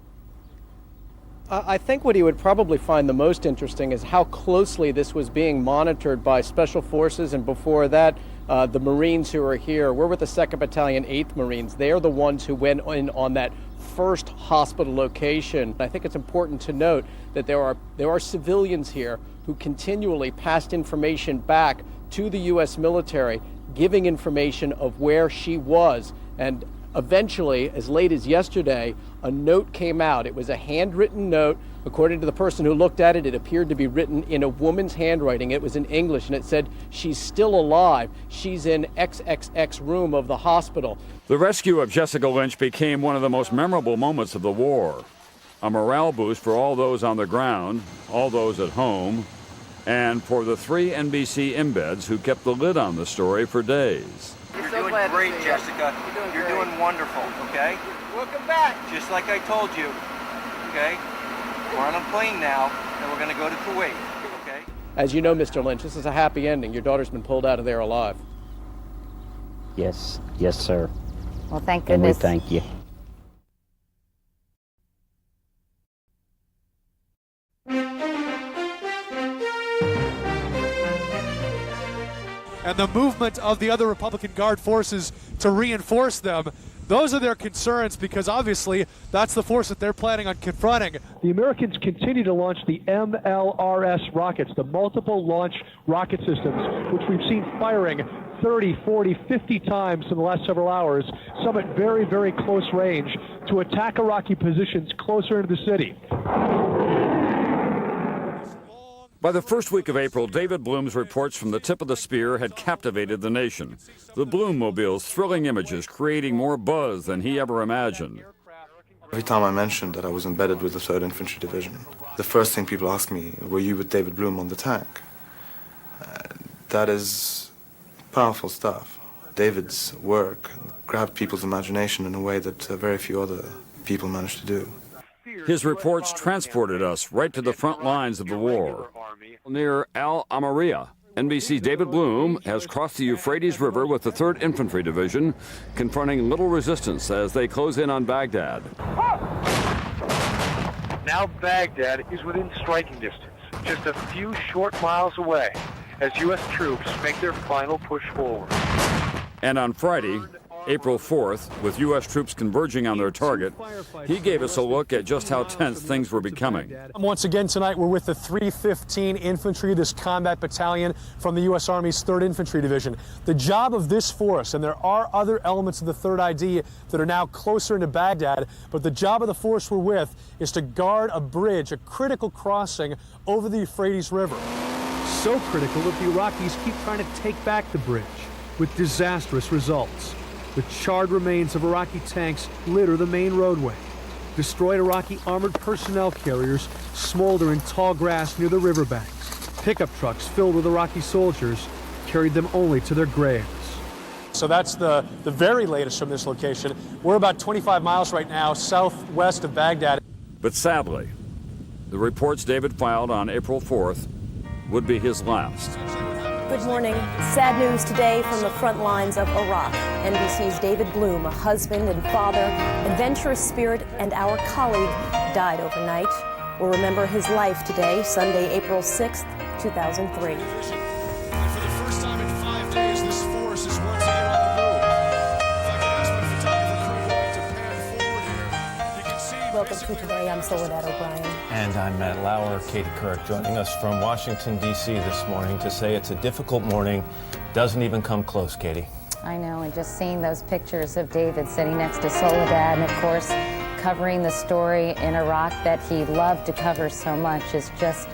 I think what he would probably find the most interesting is how closely this was being monitored by Special Forces, and before that, the Marines who are here. We're with the 2nd Battalion 8th Marines. They're the ones who went in on that first hospital location. I think it's important to note that there are civilians here who continually passed information back to the U.S. military, giving information of where she was. And eventually, as late as yesterday, a note came out. It was a handwritten note. According to the person who looked at it, it appeared to be written in a woman's handwriting. It was in English, and it said, "She's still alive. She's in XXX room of the hospital." The rescue of Jessica Lynch became one of the most memorable moments of the war. A morale boost for all those on the ground, all those at home, and for the 3 NBC embeds who kept the lid on the story for days. You're doing great, Jessica. You're doing wonderful, okay? Welcome back. Just like I told you, okay? We're on a plane now, and we're going to go to Kuwait, okay? As you know, Mr. Lynch, this is a happy ending. Your daughter's been pulled out of there alive. Yes, sir. Well, thank And we goodness. thank you. And the movement of the other Republican Guard forces to reinforce them, those are their concerns, because obviously that's the force that they're planning on confronting. The Americans continue to launch the MLRS rockets, the multiple launch rocket systems, which we've seen firing 30, 40, 50 times in the last several hours, some at very, very close range, to attack Iraqi positions closer into the city. By the first week of April, David Bloom's reports from the tip of the spear had captivated the nation. The Bloom-mobile's thrilling images creating more buzz than he ever imagined. Every time I mentioned that I was embedded with the 3rd Infantry Division, the first thing people ask me, were you with David Bloom on the tank? That is powerful stuff. David's work grabbed people's imagination in a way that very few other people managed to do. His reports transported us right to the front lines of the war. Near Al Amariya, NBC's David Bloom has crossed the Euphrates River with the 3rd Infantry Division, confronting little resistance as they close in on Baghdad. Now Baghdad is within striking distance, just a few short miles away, as U.S. troops make their final push forward. And on Friday, April 4th, with U.S. troops converging on their target, he gave us a look at just how tense things were becoming. Once again tonight, we're with the 315 Infantry, this combat battalion from the U.S. Army's 3rd Infantry Division. The job of this force, and there are other elements of the 3rd ID that are now closer into Baghdad, but the job of the force we're with is to guard a bridge, a critical crossing over the Euphrates River. So critical that the Iraqis keep trying to take back the bridge, with disastrous results. The charred remains of Iraqi tanks litter the main roadway. Destroyed Iraqi armored personnel carriers smolder in tall grass near the riverbanks. Pickup trucks filled with Iraqi soldiers carried them only to their graves. So that's the very latest from this location. We're about 25 miles right now southwest of Baghdad. But sadly, the reports David filed on April 4th would be his last. Good morning. Sad news today from the front lines of Iraq. NBC's David Bloom, a husband and father, adventurous spirit, and our colleague, died overnight. We'll remember his life today, Sunday, April 6th, 2003. For the first time in 5 days, this force is once again on the move. If I could ask my photographer crew to pan forward here, you can see... Welcome to Today. I'm Soledad O'Brien. And I'm Matt Lauer. Katie Kirk joining us from Washington, D.C. this morning to say it's a difficult morning. Doesn't even come close, Katie. I know, and just seeing those pictures of David sitting next to Soledad and, of course, covering the story in Iraq that he loved to cover so much is just,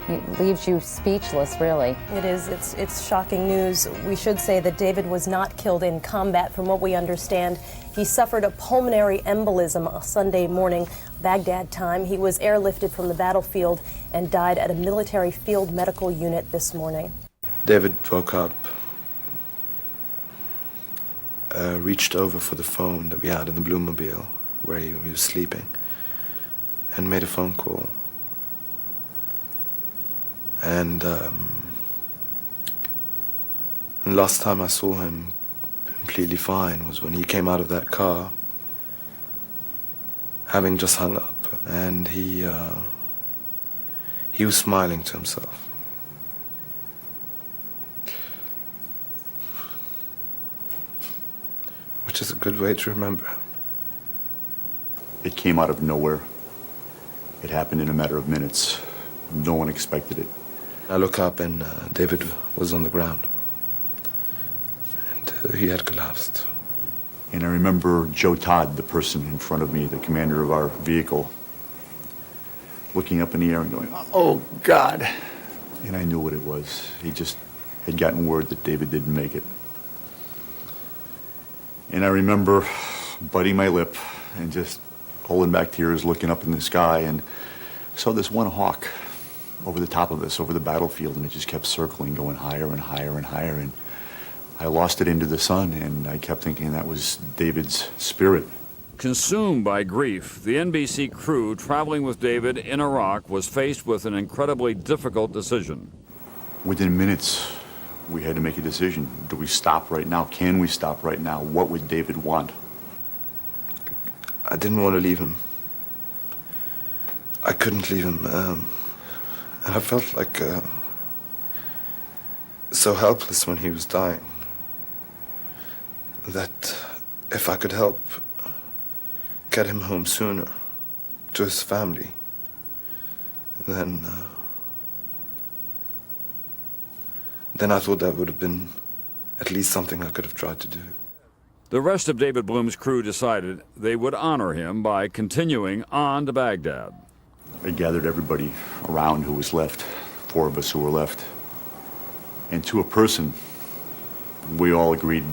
it leaves you speechless, really. It is. It's shocking news. We should say that David was not killed in combat. From what we understand, he suffered a pulmonary embolism Sunday morning, Baghdad time. He was airlifted from the battlefield and died at a military field medical unit this morning. David woke up, reached over for the phone that we had in the Bluemobile where he was sleeping and made a phone call. And last time I saw him completely fine was when he came out of that car, having just hung up, and he was smiling to himself. Which is a good way to remember him. It came out of nowhere. It happened in a matter of minutes. No one expected it. I look up and David was on the ground. And he had collapsed. And I remember Joe Todd, the person in front of me, the commander of our vehicle, looking up in the air and going, "Oh, God." And I knew what it was. He just had gotten word that David didn't make it. And I remember biting my lip and just holding back tears, looking up in the sky, and saw this one hawk over the top of us, over the battlefield, and it just kept circling, going higher and higher and higher, and I lost it into the sun, and I kept thinking that was David's spirit. Consumed by grief, the NBC crew traveling with David in Iraq was faced with an incredibly difficult decision. Within minutes, we had to make a decision. Do we stop right now? Can we stop right now? What would David want? I didn't want to leave him. I couldn't leave him. And I felt like so helpless when he was dying that if I could help get him home sooner to his family, then I thought that would have been at least something I could have tried to do. The rest of David Bloom's crew decided they would honor him by continuing on to Baghdad. I gathered everybody around who was left, 4 of us who were left. And to a person, we all agreed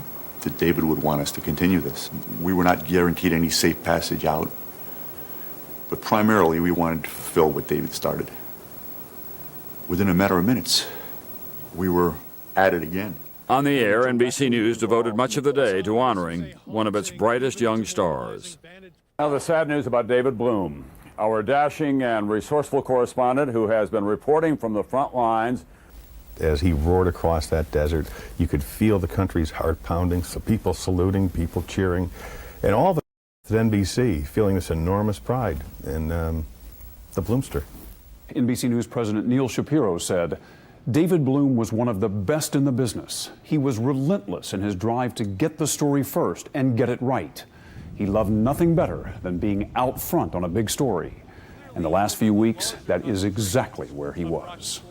that David would want us to continue this. We were not guaranteed any safe passage out, but primarily we wanted to fulfill what David started. Within a matter of minutes, we were at it again. On the air, NBC News devoted much of the day to honoring one of its brightest young stars. Now the sad news about David Bloom, our dashing and resourceful correspondent who has been reporting from the front lines. As he roared across that desert, you could feel the country's heart pounding, so people saluting, people cheering, and all of us at NBC feeling this enormous pride in the Bloomster. NBC News President Neil Shapiro said, David Bloom was one of the best in the business. He was relentless in his drive to get the story first and get it right. He loved nothing better than being out front on a big story. In the last few weeks, that is exactly where he was.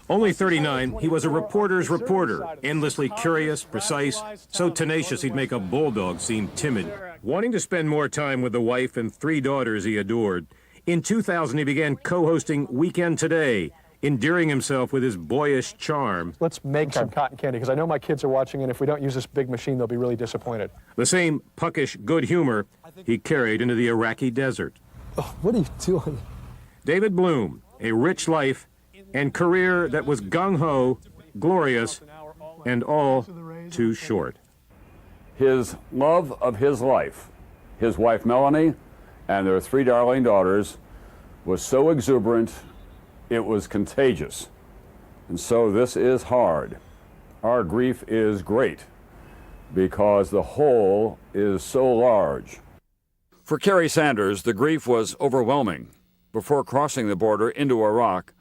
Only 39, he was a reporter's reporter, endlessly curious, precise, so tenacious he'd make a bulldog seem timid. Wanting to spend more time with the wife and 3 daughters he adored, in 2000 he began co-hosting Weekend Today, endearing himself with his boyish charm. Let's make some cotton candy, because I know my kids are watching, and if we don't use this big machine, they'll be really disappointed. The same puckish good humor he carried into the Iraqi desert. Oh, what are you doing? David Bloom, a rich life and career that was gung-ho, glorious, and all too short. His love of his life, his wife Melanie, and their 3 darling daughters, was so exuberant, it was contagious. And so this is hard. Our grief is great because the hole is so large. For Kerry Sanders, the grief was overwhelming. Before crossing the border into Iraq,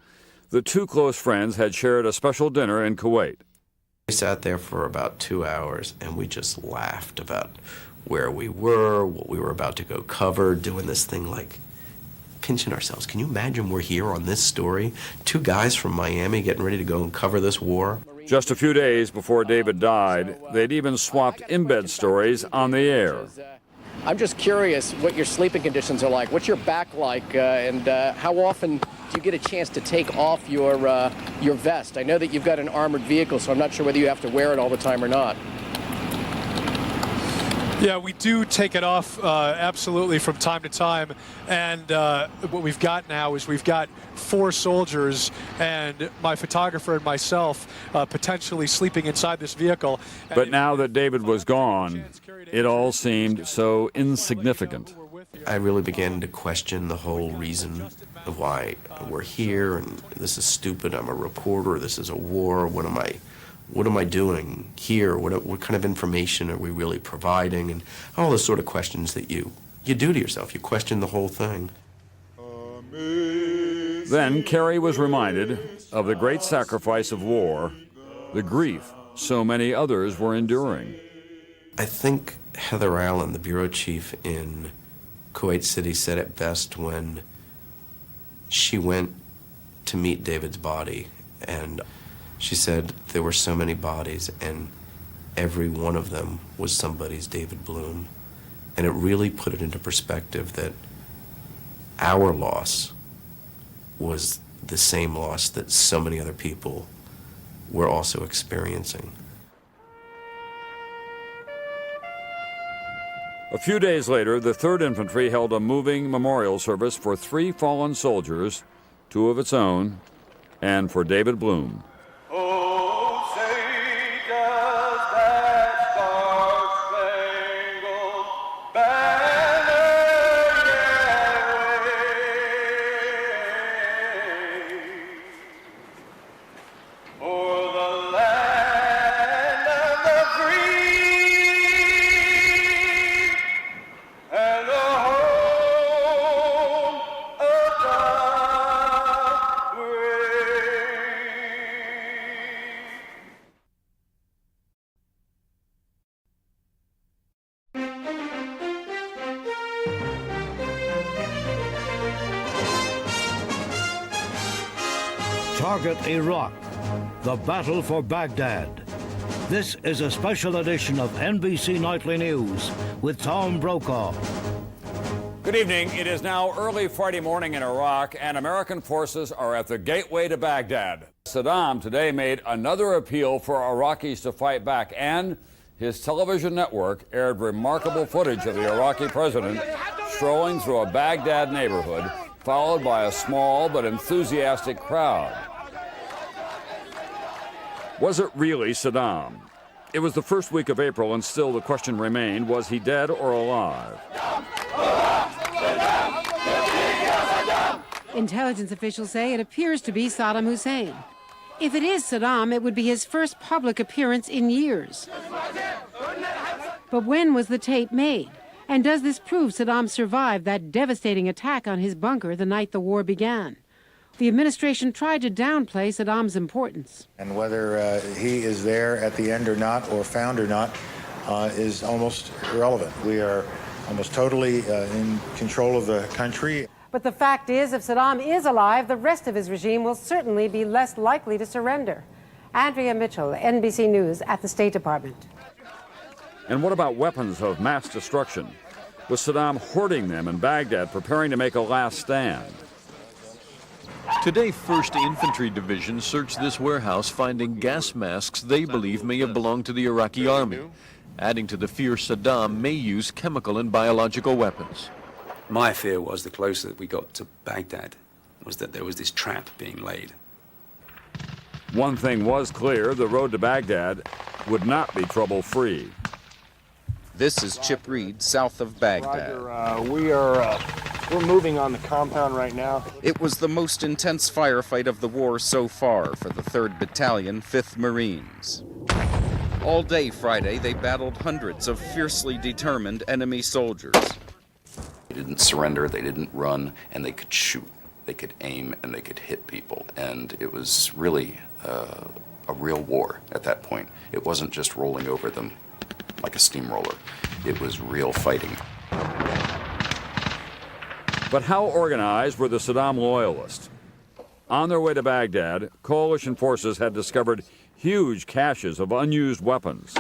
the 2 close friends had shared a special dinner in Kuwait. We sat there for about 2 hours and we just laughed about where we were, what we were about to go cover, doing this thing like pinching ourselves. Can you imagine we're here on this story? 2 guys from Miami getting ready to go and cover this war. Just a few days before David died, they'd even swapped in-bed stories on the air. I'm just curious what your sleeping conditions are like. What's your back like, and how often do you get a chance to take off your vest? I know that you've got an armored vehicle, so I'm not sure whether you have to wear it all the time or not. Yeah, we do take it off absolutely from time to time, and what we've got now is we've got 4 soldiers and my photographer and myself potentially sleeping inside this vehicle. But now that David was gone, it all seemed so insignificant. I really began to question the whole reason of why we're here, and this is stupid, I'm a reporter, this is a war, what am I doing here? What kind of information are we really providing? And all those sort of questions that you do to yourself. You question the whole thing. Then Kerry was reminded of the great sacrifice of war, the grief so many others were enduring. I think Heather Allen, the bureau chief in Kuwait City, said it best when she went to meet David's body, and she said there were so many bodies and every one of them was somebody's David Bloom. And it really put it into perspective that our loss was the same loss that so many other people were also experiencing. A few days later, the 3rd Infantry held a moving memorial service for 3 fallen soldiers, 2 of its own, and for David Bloom. Target Iraq, the battle for Baghdad. This is a special edition of NBC Nightly News with Tom Brokaw. Good evening. It is now early Friday morning in Iraq, and American forces are at the gateway to Baghdad. Saddam today made another appeal for Iraqis to fight back, and his television network aired remarkable footage of the Iraqi president strolling through a Baghdad neighborhood, followed by a small but enthusiastic crowd. Was it really Saddam? It was the first week of April, and still the question remained, was he dead or alive? Intelligence officials say it appears to be Saddam Hussein. If it is Saddam, it would be his first public appearance in years. But when was the tape made? And does this prove Saddam survived that devastating attack on his bunker the night the war began? The administration tried to downplay Saddam's importance. And whether he is there at the end or not, or found or not, is almost irrelevant. We are almost totally in control of the country. But the fact is, if Saddam is alive, the rest of his regime will certainly be less likely to surrender. Andrea Mitchell, NBC News at the State Department. And what about weapons of mass destruction? Was Saddam hoarding them in Baghdad, preparing to make a last stand? Today, 1st Infantry Division searched this warehouse, finding gas masks they believe may have belonged to the Iraqi army, adding to the fear Saddam may use chemical and biological weapons. My fear was, the closer that we got to Baghdad, was that there was this trap being laid. One thing was clear, the road to Baghdad would not be trouble-free. This is Chip Reed, south of Baghdad. We're moving on the compound right now. It was the most intense firefight of the war so far for the 3rd Battalion, 5th Marines. All day Friday, they battled hundreds of fiercely determined enemy soldiers. They didn't surrender, they didn't run, and they could shoot. They could aim and they could hit people. And it was really a real war at that point. It wasn't just rolling over them like a steamroller. It was real fighting. But how organized were the Saddam loyalists? On their way to Baghdad, coalition forces had discovered huge caches of unused weapons.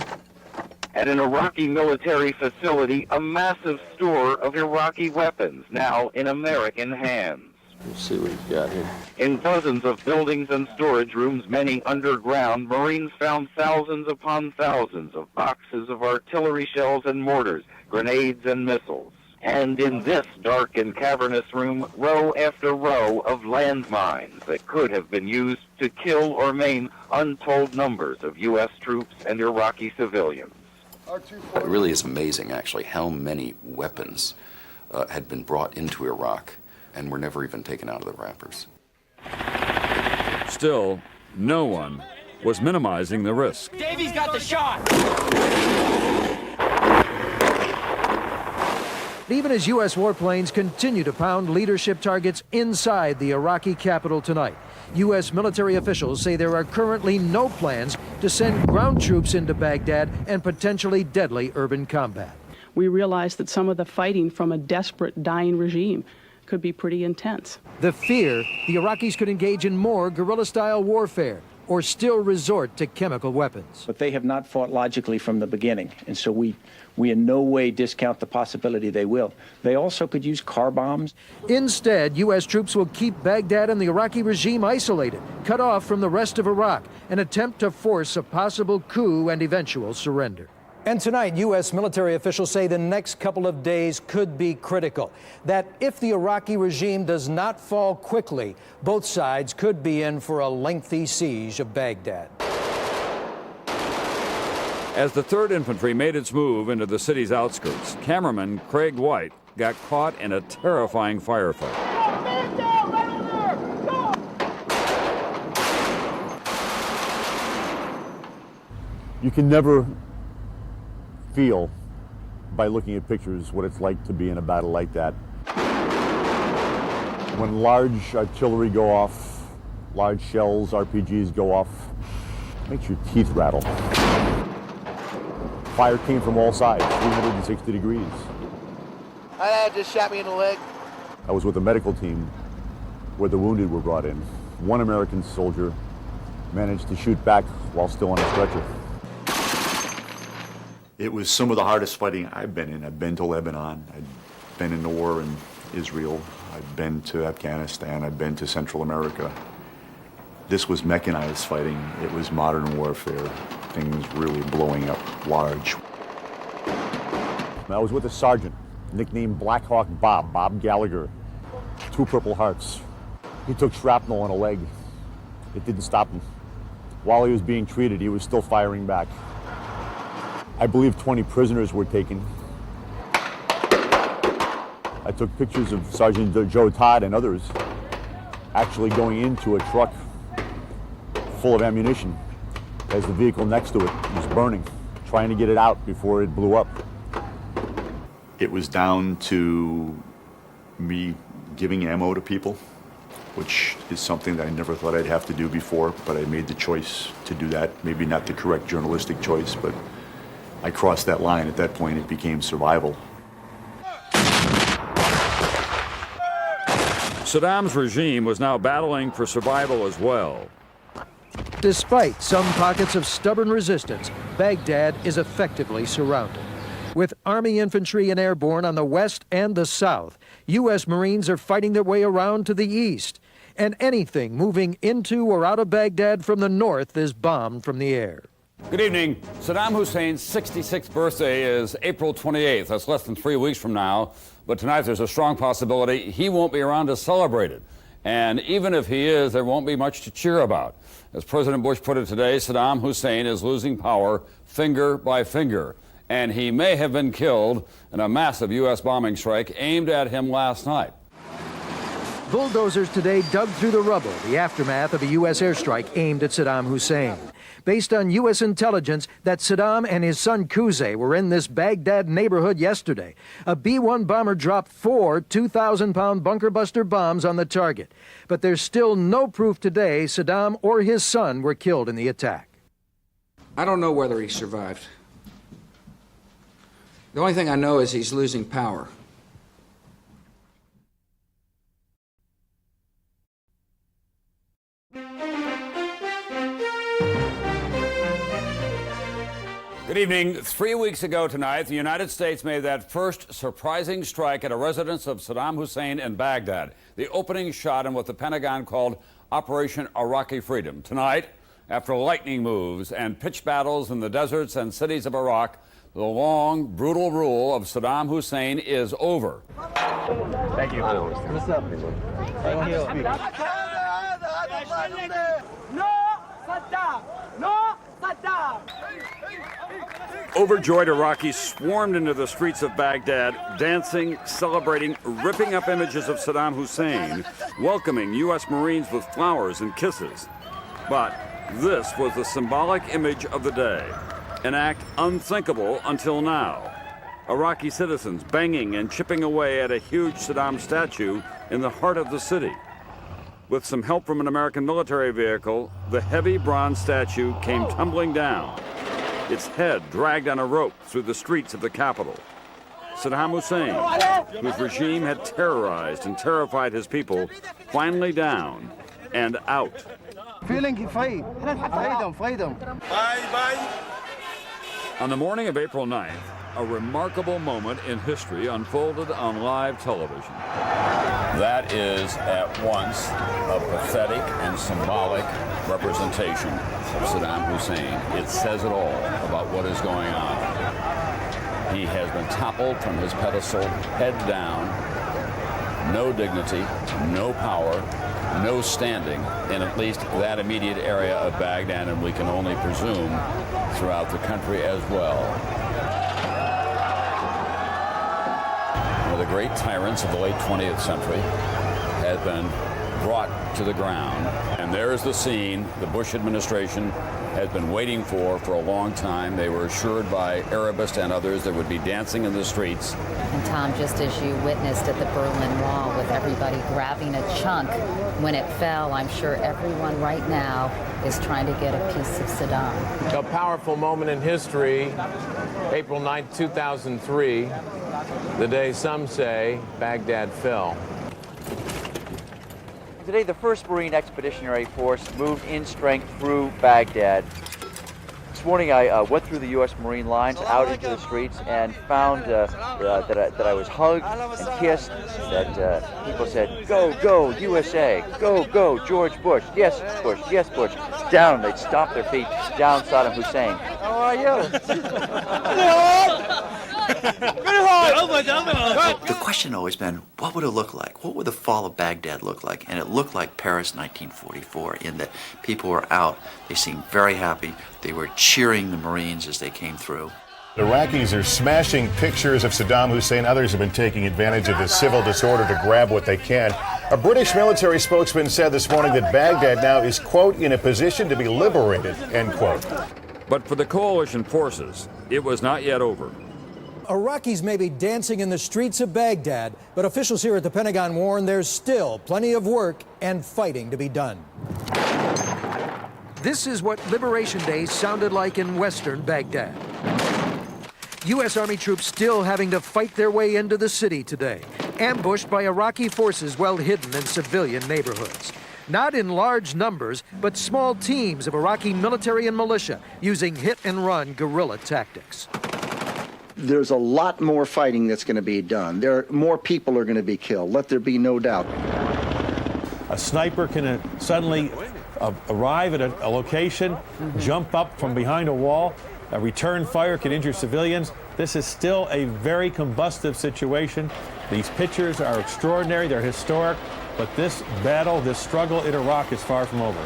At an Iraqi military facility, a massive store of Iraqi weapons, now in American hands. We'll see what we've got here. In dozens of buildings and storage rooms, many underground, Marines found thousands upon thousands of boxes of artillery shells and mortars, grenades and missiles. And in this dark and cavernous room, row after row of landmines that could have been used to kill or maim untold numbers of U.S. troops and Iraqi civilians. It really is amazing, actually, how many weapons had been brought into Iraq and were never even taken out of the wrappers. Still, no one was minimizing the risk. Davy's got the shot! Even as U.S. warplanes continue to pound leadership targets inside the Iraqi capital tonight, U.S. military officials say there are currently no plans to send ground troops into Baghdad and potentially deadly urban combat. We realize that some of the fighting from a desperate, dying regime could be pretty intense. The fear the Iraqis could engage in more guerrilla-style warfare or still resort to chemical weapons. But they have not fought logically from the beginning, and so we in no way discount the possibility they will. They also could use car bombs. Instead, U.S. troops will keep Baghdad and the Iraqi regime isolated, cut off from the rest of Iraq, and attempt to force a possible coup and eventual surrender. And tonight, U.S. military officials say the next couple of days could be critical. That if the Iraqi regime does not fall quickly, both sides could be in for a lengthy siege of Baghdad. As the 3rd Infantry made its move into the city's outskirts, cameraman Craig White got caught in a terrifying firefight. You can never feel by looking at pictures what it's like to be in a battle like that. When large artillery go off, large shells, RPGs go off, it makes your teeth rattle. Fire came from all sides, 360 degrees. My dad just shot me in the leg. I was with a medical team where the wounded were brought in. One American soldier managed to shoot back while still on a stretcher. It was some of the hardest fighting I've been in. I've been to Lebanon. I've been in the war in Israel. I've been to Afghanistan. I've been to Central America. This was mechanized fighting. It was modern warfare. Things really blowing up large. I was with a sergeant, nicknamed Black Hawk Bob Gallagher. 2 Purple Hearts. He took shrapnel on a leg. It didn't stop him. While he was being treated, he was still firing back. I believe 20 prisoners were taken. I took pictures of Sergeant Joe Todd and others actually going into a truck full of ammunition as the vehicle next to it was burning, trying to get it out before it blew up. It was down to me giving ammo to people which is something that I never thought I'd have to do before, but I made the choice to do that. Maybe not the correct journalistic choice, but I crossed that line. At that point, it became survival. Saddam's regime was now battling for survival as well. Despite some pockets of stubborn resistance, Baghdad is effectively surrounded. With Army infantry and airborne on the west and the south, U.S. Marines are fighting their way around to the east. And anything moving into or out of Baghdad from the north is bombed from the air. Good evening. Saddam Hussein's 66th birthday is April 28th. That's less than 3 weeks from now. But tonight there's a strong possibility he won't be around to celebrate it. And even if he is, there won't be much to cheer about. As President Bush put it today, Saddam Hussein is losing power finger by finger. And he may have been killed in a massive U.S. bombing strike aimed at him last night. Bulldozers today dug through the rubble, the aftermath of a U.S. airstrike aimed at Saddam Hussein. Based on U.S. intelligence that Saddam and his son Qusay were in this Baghdad neighborhood yesterday, a B-1 bomber dropped 4 2,000-pound bunker buster bombs on the target. But there's still no proof today Saddam or his son were killed in the attack. I don't know whether he survived. The only thing I know is he's losing power. Good evening. 3 weeks ago tonight, the United States made that first surprising strike at a residence of Saddam Hussein in Baghdad, the opening shot in what the Pentagon called Operation Iraqi Freedom. Tonight, after lightning moves and pitched battles in the deserts and cities of Iraq, the long, brutal rule of Saddam Hussein is over. Thank you. What's up? Thank you. No Saddam! No Saddam! Overjoyed Iraqis swarmed into the streets of Baghdad, dancing, celebrating, ripping up images of Saddam Hussein, welcoming U.S. Marines with flowers and kisses. But this was the symbolic image of the day, an act unthinkable until now. Iraqi citizens banging and chipping away at a huge Saddam statue in the heart of the city. With some help from an American military vehicle, the heavy bronze statue came tumbling down, its head dragged on a rope through the streets of the capital. Saddam Hussein, whose regime had terrorized and terrified his people, finally down and out. Feeling free. Freedom. Bye. On the morning of April 9th, a remarkable moment in history unfolded on live television. That is at once a pathetic and symbolic representation of Saddam Hussein. It says it all about what is going on. He has been toppled from his pedestal, head down, no dignity, no power, no standing in at least that immediate area of Baghdad, and we can only presume throughout the country as well. One of the great tyrants of the late 20th century has been brought to the ground. And there's the scene the Bush administration has been waiting for a long time. They were assured by Arabists and others there would be dancing in the streets. And Tom, just as you witnessed at the Berlin Wall with everybody grabbing a chunk when it fell, I'm sure everyone right now is trying to get a piece of Saddam. A powerful moment in history, April 9th, 2003, the day some say Baghdad fell. Today, the 1st Marine Expeditionary Force moved in strength through Baghdad. This morning, I went through the U.S. Marine lines out into the streets and found that I was hugged and kissed, that people said, "Go, go, USA! Go, go, George Bush! Yes, Bush! Yes, Bush!" Down, they'd stomp their feet down Saddam Hussein. How are you? The question had always been, what would it look like? What would the fall of Baghdad look like? And it looked like Paris 1944 in that people were out. They seemed very happy. They were cheering the Marines as they came through. Iraqis are smashing pictures of Saddam Hussein. Others have been taking advantage of the civil disorder to grab what they can. A British military spokesman said this morning that Baghdad now is, quote, in a position to be liberated, end quote. But for the coalition forces, it was not yet over. Iraqis may be dancing in the streets of Baghdad, but officials here at the Pentagon warn there's still plenty of work and fighting to be done. This is what Liberation Day sounded like in western Baghdad. U.S. Army troops still having to fight their way into the city today, ambushed by Iraqi forces well hidden in civilian neighborhoods. Not in large numbers, but small teams of Iraqi military and militia using hit-and-run guerrilla tactics. There's a lot more fighting that's going to be done. More people are going to be killed, let there be no doubt. A sniper can suddenly arrive at a location, jump up from behind a wall, a return fire can injure civilians. This is still a very combustive situation. These pictures are extraordinary, they're historic, but this battle, this struggle in Iraq is far from over.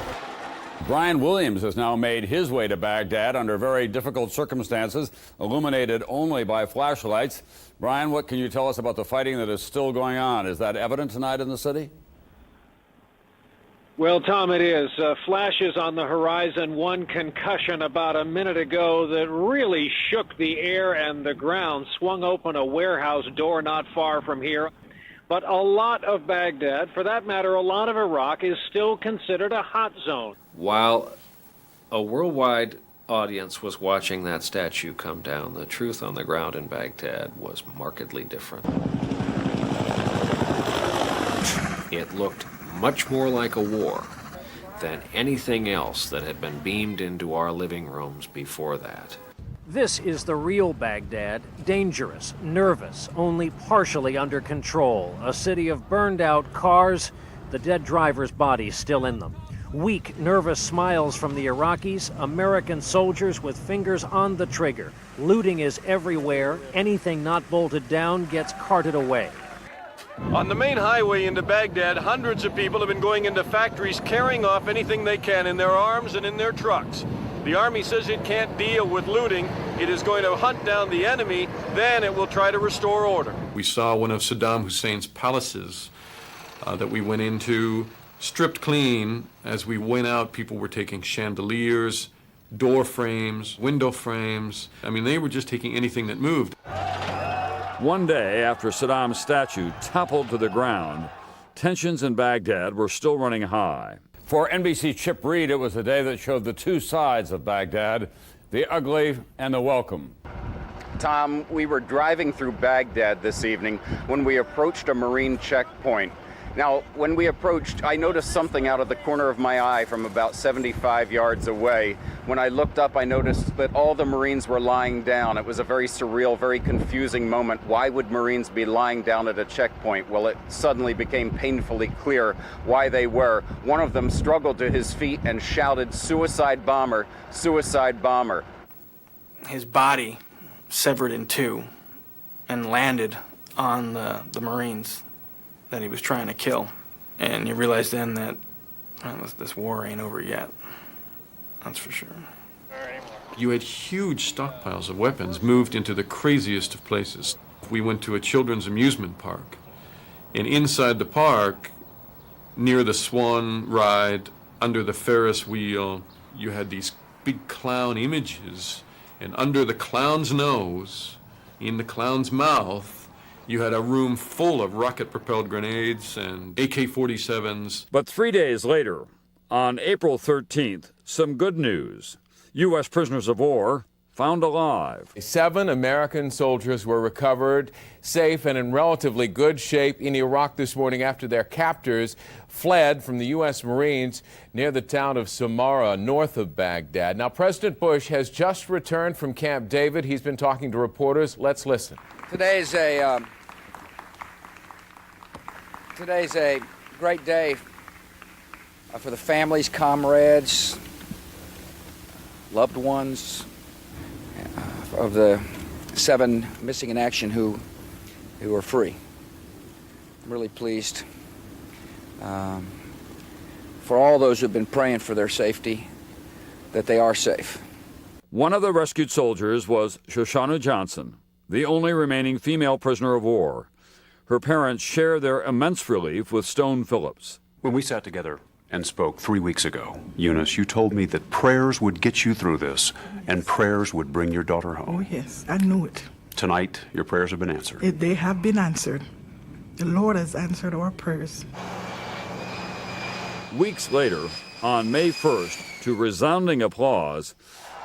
Brian Williams has now made his way to Baghdad under very difficult circumstances, illuminated only by flashlights. Brian, what can you tell us about the fighting that is still going on? Is that evident tonight in the city? Well, Tom, it is. Flashes on the horizon, one concussion about a minute ago that really shook the air and the ground, swung open a warehouse door not far from here. But a lot of Baghdad, for that matter, a lot of Iraq, is still considered a hot zone. While a worldwide audience was watching that statue come down, the truth on the ground in Baghdad was markedly different. It looked much more like a war than anything else that had been beamed into our living rooms before that. This is the real Baghdad, dangerous, nervous, only partially under control. A city of burned out cars, the dead driver's bodies still in them. Weak, nervous smiles from the Iraqis, American soldiers with fingers on the trigger. Looting is everywhere. Anything not bolted down gets carted away. On the main highway into Baghdad, hundreds of people have been going into factories carrying off anything they can in their arms and in their trucks. The army says it can't deal with looting. It is going to hunt down the enemy, then it will try to restore order. We saw one of Saddam Hussein's palaces that we went into, stripped clean. As we went out, people were taking chandeliers, door frames, window frames. I mean, they were just taking anything that moved. One day after Saddam's statue toppled to the ground, tensions in Baghdad were still running high. For NBC Chip Reed, it was a day that showed the two sides of Baghdad, the ugly and the welcome. Tom, we were driving through Baghdad this evening when we approached a Marine checkpoint. Now, when we approached, I noticed something out of the corner of my eye from about 75 yards away. When I looked up, I noticed that all the Marines were lying down. It was a very surreal, very confusing moment. Why would Marines be lying down at a checkpoint? Well, it suddenly became painfully clear why they were. One of them struggled to his feet and shouted, "Suicide bomber, suicide bomber." His body severed in two and landed on the Marines that he was trying to kill. And you realize then that this war ain't over yet. That's for sure. You had huge stockpiles of weapons moved into the craziest of places. We went to a children's amusement park, and inside the park, near the Swan ride, under the Ferris wheel, you had these big clown images, and under the clown's nose, in the clown's mouth, you had a room full of rocket-propelled grenades and AK-47s. But 3 days later, on April 13th, some good news. U.S. prisoners of war found alive. 7 American soldiers were recovered safe and in relatively good shape in Iraq this morning after their captors fled from the U.S. Marines near the town of Samarra, north of Baghdad. Now, President Bush has just returned from Camp David. He's been talking to reporters. Let's listen. Today's a great day for the families, comrades, loved ones of the 7 missing in action who are free. I'm really pleased for all those who've been praying for their safety, that they are safe. One of the rescued soldiers was Shoshana Johnson, the only remaining female prisoner of war. Her parents share their immense relief with Stone Phillips. When we sat together and spoke 3 weeks ago, Eunice, you told me that prayers would get you through this and prayers would bring your daughter home. Oh, yes, I knew it. Tonight, your prayers have been answered. They have been answered. The Lord has answered our prayers. Weeks later, on May 1st, to resounding applause,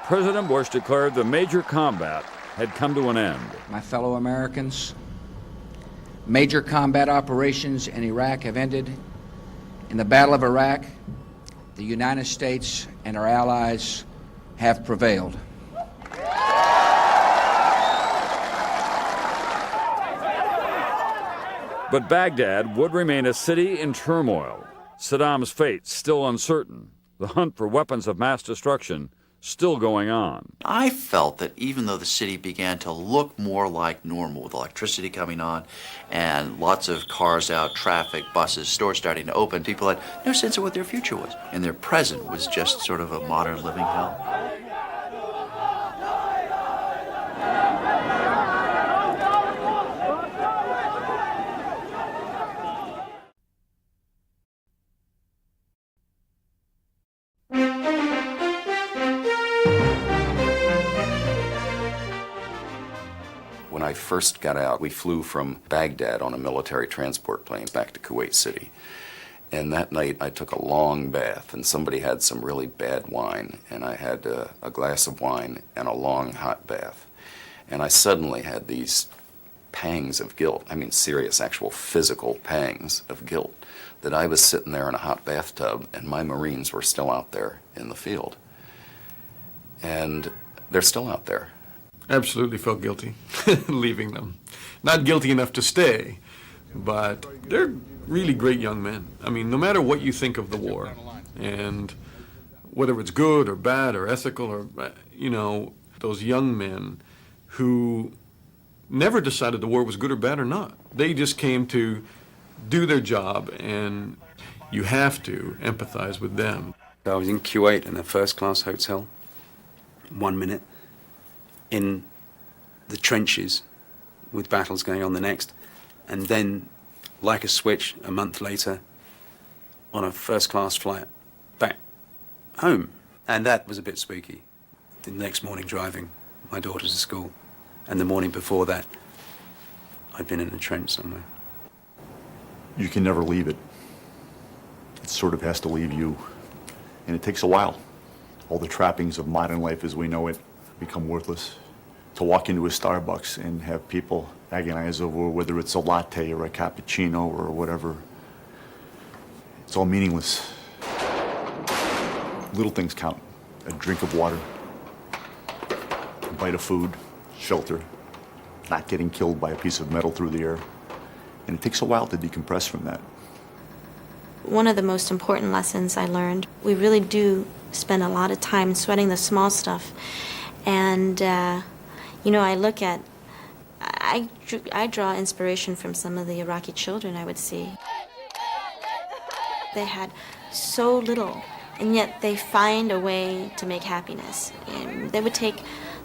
President Bush declared the major combat had come to an end. My fellow Americans, major combat operations in Iraq have ended. In the Battle of Iraq, the United States and our allies have prevailed. But Baghdad would remain a city in turmoil. Saddam's fate still uncertain. The hunt for weapons of mass destruction still going on. I felt that even though the city began to look more like normal, with electricity coming on and lots of cars out, traffic, buses, stores starting to open, people had no sense of what their future was. And their present was just sort of a modern living hell. When I first got out, we flew from Baghdad on a military transport plane back to Kuwait City. And that night I took a long bath, and somebody had some really bad wine, and I had a glass of wine and a long hot bath. And I suddenly had these pangs of guilt, I mean serious, actual physical pangs of guilt, that I was sitting there in a hot bathtub and my Marines were still out there in the field. And they're still out there. Absolutely felt guilty leaving them. Not guilty enough to stay, but they're really great young men. I mean, no matter what you think of the war, and whether it's good or bad or ethical or, you know, those young men who never decided the war was good or bad or not. They just came to do their job, and you have to empathize with them. I was in Kuwait in a first-class hotel, 1 minute, in the trenches with battles going on the next, and then, like a switch, a month later, on a first-class flight back home. And that was a bit spooky. The next morning driving my daughters to school, and the morning before that, I'd been in a trench somewhere. You can never leave it. It sort of has to leave you. And it takes a while. All the trappings of modern life as we know it become worthless. To walk into a Starbucks and have people agonize over whether it's a latte or a cappuccino or whatever, it's all meaningless. Little things count. A drink of water, a bite of food, shelter, not getting killed by a piece of metal through the air. And it takes a while to decompress from that. One of the most important lessons I learned, we really do spend a lot of time sweating the small stuff. And, you know, I draw inspiration from some of the Iraqi children I would see. They had so little, and yet they find a way to make happiness. And they would take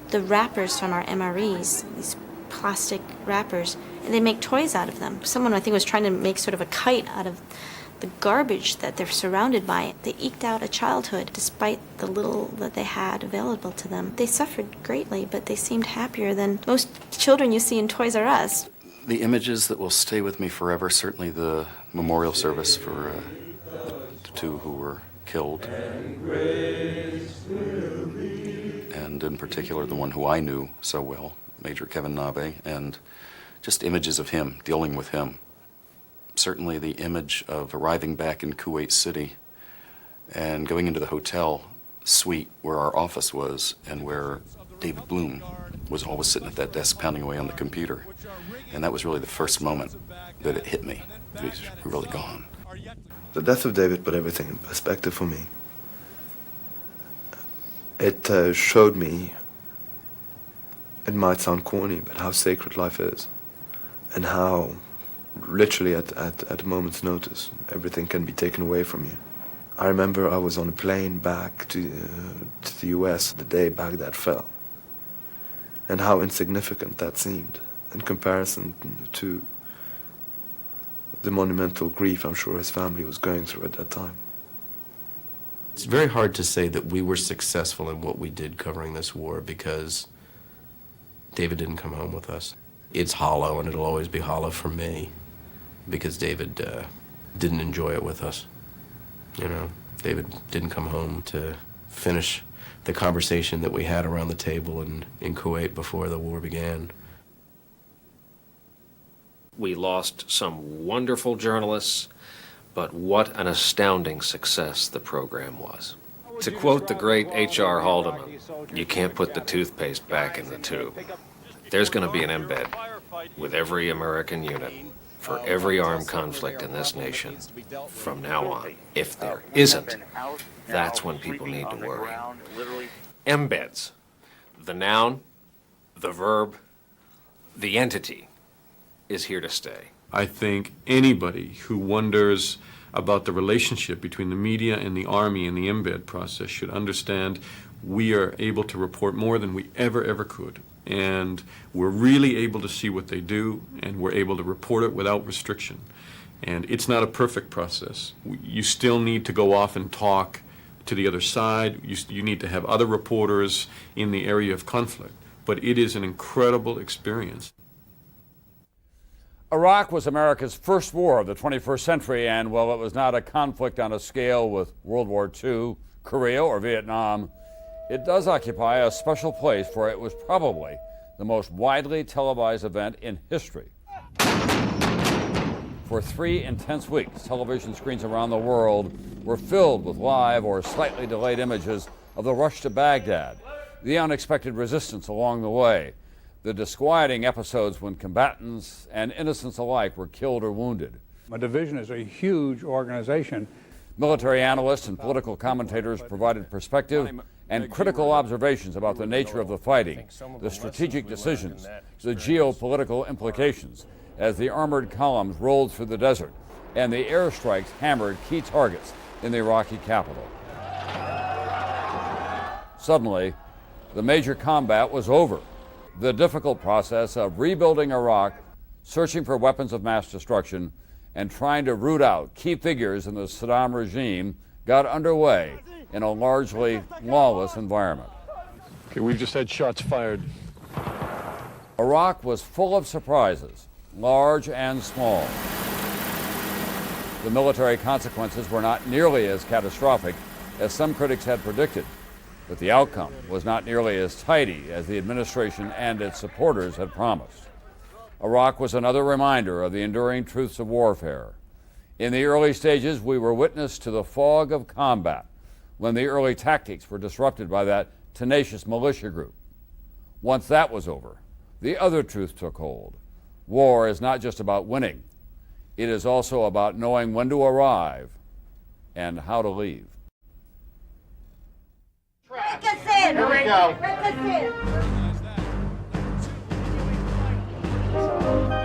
the wrappers from our MREs, these plastic wrappers, and they make toys out of them. Someone, I think, was trying to make sort of a kite out of the garbage that they're surrounded by. They eked out a childhood despite the little that they had available to them. They suffered greatly, but they seemed happier than most children you see in Toys R Us. The images that will stay with me forever, certainly the memorial service for the two who were killed, and in particular the one who I knew so well, Major Kevin Nave, and just images of him, dealing with him. Certainly the image of arriving back in Kuwait City and going into the hotel suite where our office was and where David Bloom was always sitting at that desk pounding away on the computer. And that was really the first moment that it hit me, that he's really gone. The death of David put everything in perspective for me. It showed me, it might sound corny, but how sacred life is, and how literally at a moment's notice everything can be taken away from you. I remember I was on a plane back to the US the day Baghdad fell, and how insignificant that seemed in comparison to the monumental grief I'm sure his family was going through at that time. It's very hard to say that we were successful in what we did covering this war, because David didn't come home with us. It's hollow, and it'll always be hollow for me because David didn't enjoy it with us. You know, David didn't come home to finish the conversation that we had around the table in Kuwait before the war began. We lost some wonderful journalists, but what an astounding success the program was. To quote the great H.R. Haldeman, you can't put the toothpaste back in the tube. There's going to be an embed with every American unit for every armed conflict in this nation from now on. If there isn't, that's when people need to worry. Embeds, the noun, the verb, the entity, is here to stay. I think anybody who wonders about the relationship between the media and the Army and the embed process should understand we are able to report more than we ever could. And we're really able to see what they do, and we're able to report it without restriction. And it's not a perfect process. You still need to go off and talk to the other side. You need to have other reporters in the area of conflict. But it is an incredible experience. Iraq was America's first war of the 21st century, and while it was not a conflict on a scale with World War II, Korea, or Vietnam, it does occupy a special place, for it was probably the most widely televised event in history. For 3 intense weeks, television screens around the world were filled with live or slightly delayed images of the rush to Baghdad, the unexpected resistance along the way, the disquieting episodes when combatants and innocents alike were killed or wounded. A division is a huge organization. Military analysts and political commentators provided perspective and critical observations about the nature of the fighting, the strategic decisions, the geopolitical implications as the armored columns rolled through the desert and the airstrikes hammered key targets in the Iraqi capital. Suddenly, the major combat was over. The difficult process of rebuilding Iraq, searching for weapons of mass destruction, and trying to root out key figures in the Saddam regime got underway in a largely lawless environment. Okay, we've just had shots fired. Iraq was full of surprises, large and small. The military consequences were not nearly as catastrophic as some critics had predicted, but the outcome was not nearly as tidy as the administration and its supporters had promised. Iraq was another reminder of the enduring truths of warfare. In the early stages, we were witness to the fog of combat, when the early tactics were disrupted by that tenacious militia group. Once that was over, the other truth took hold. War is not just about winning. It is also about knowing when to arrive and how to leave. Break us in! Here we go! Break us in!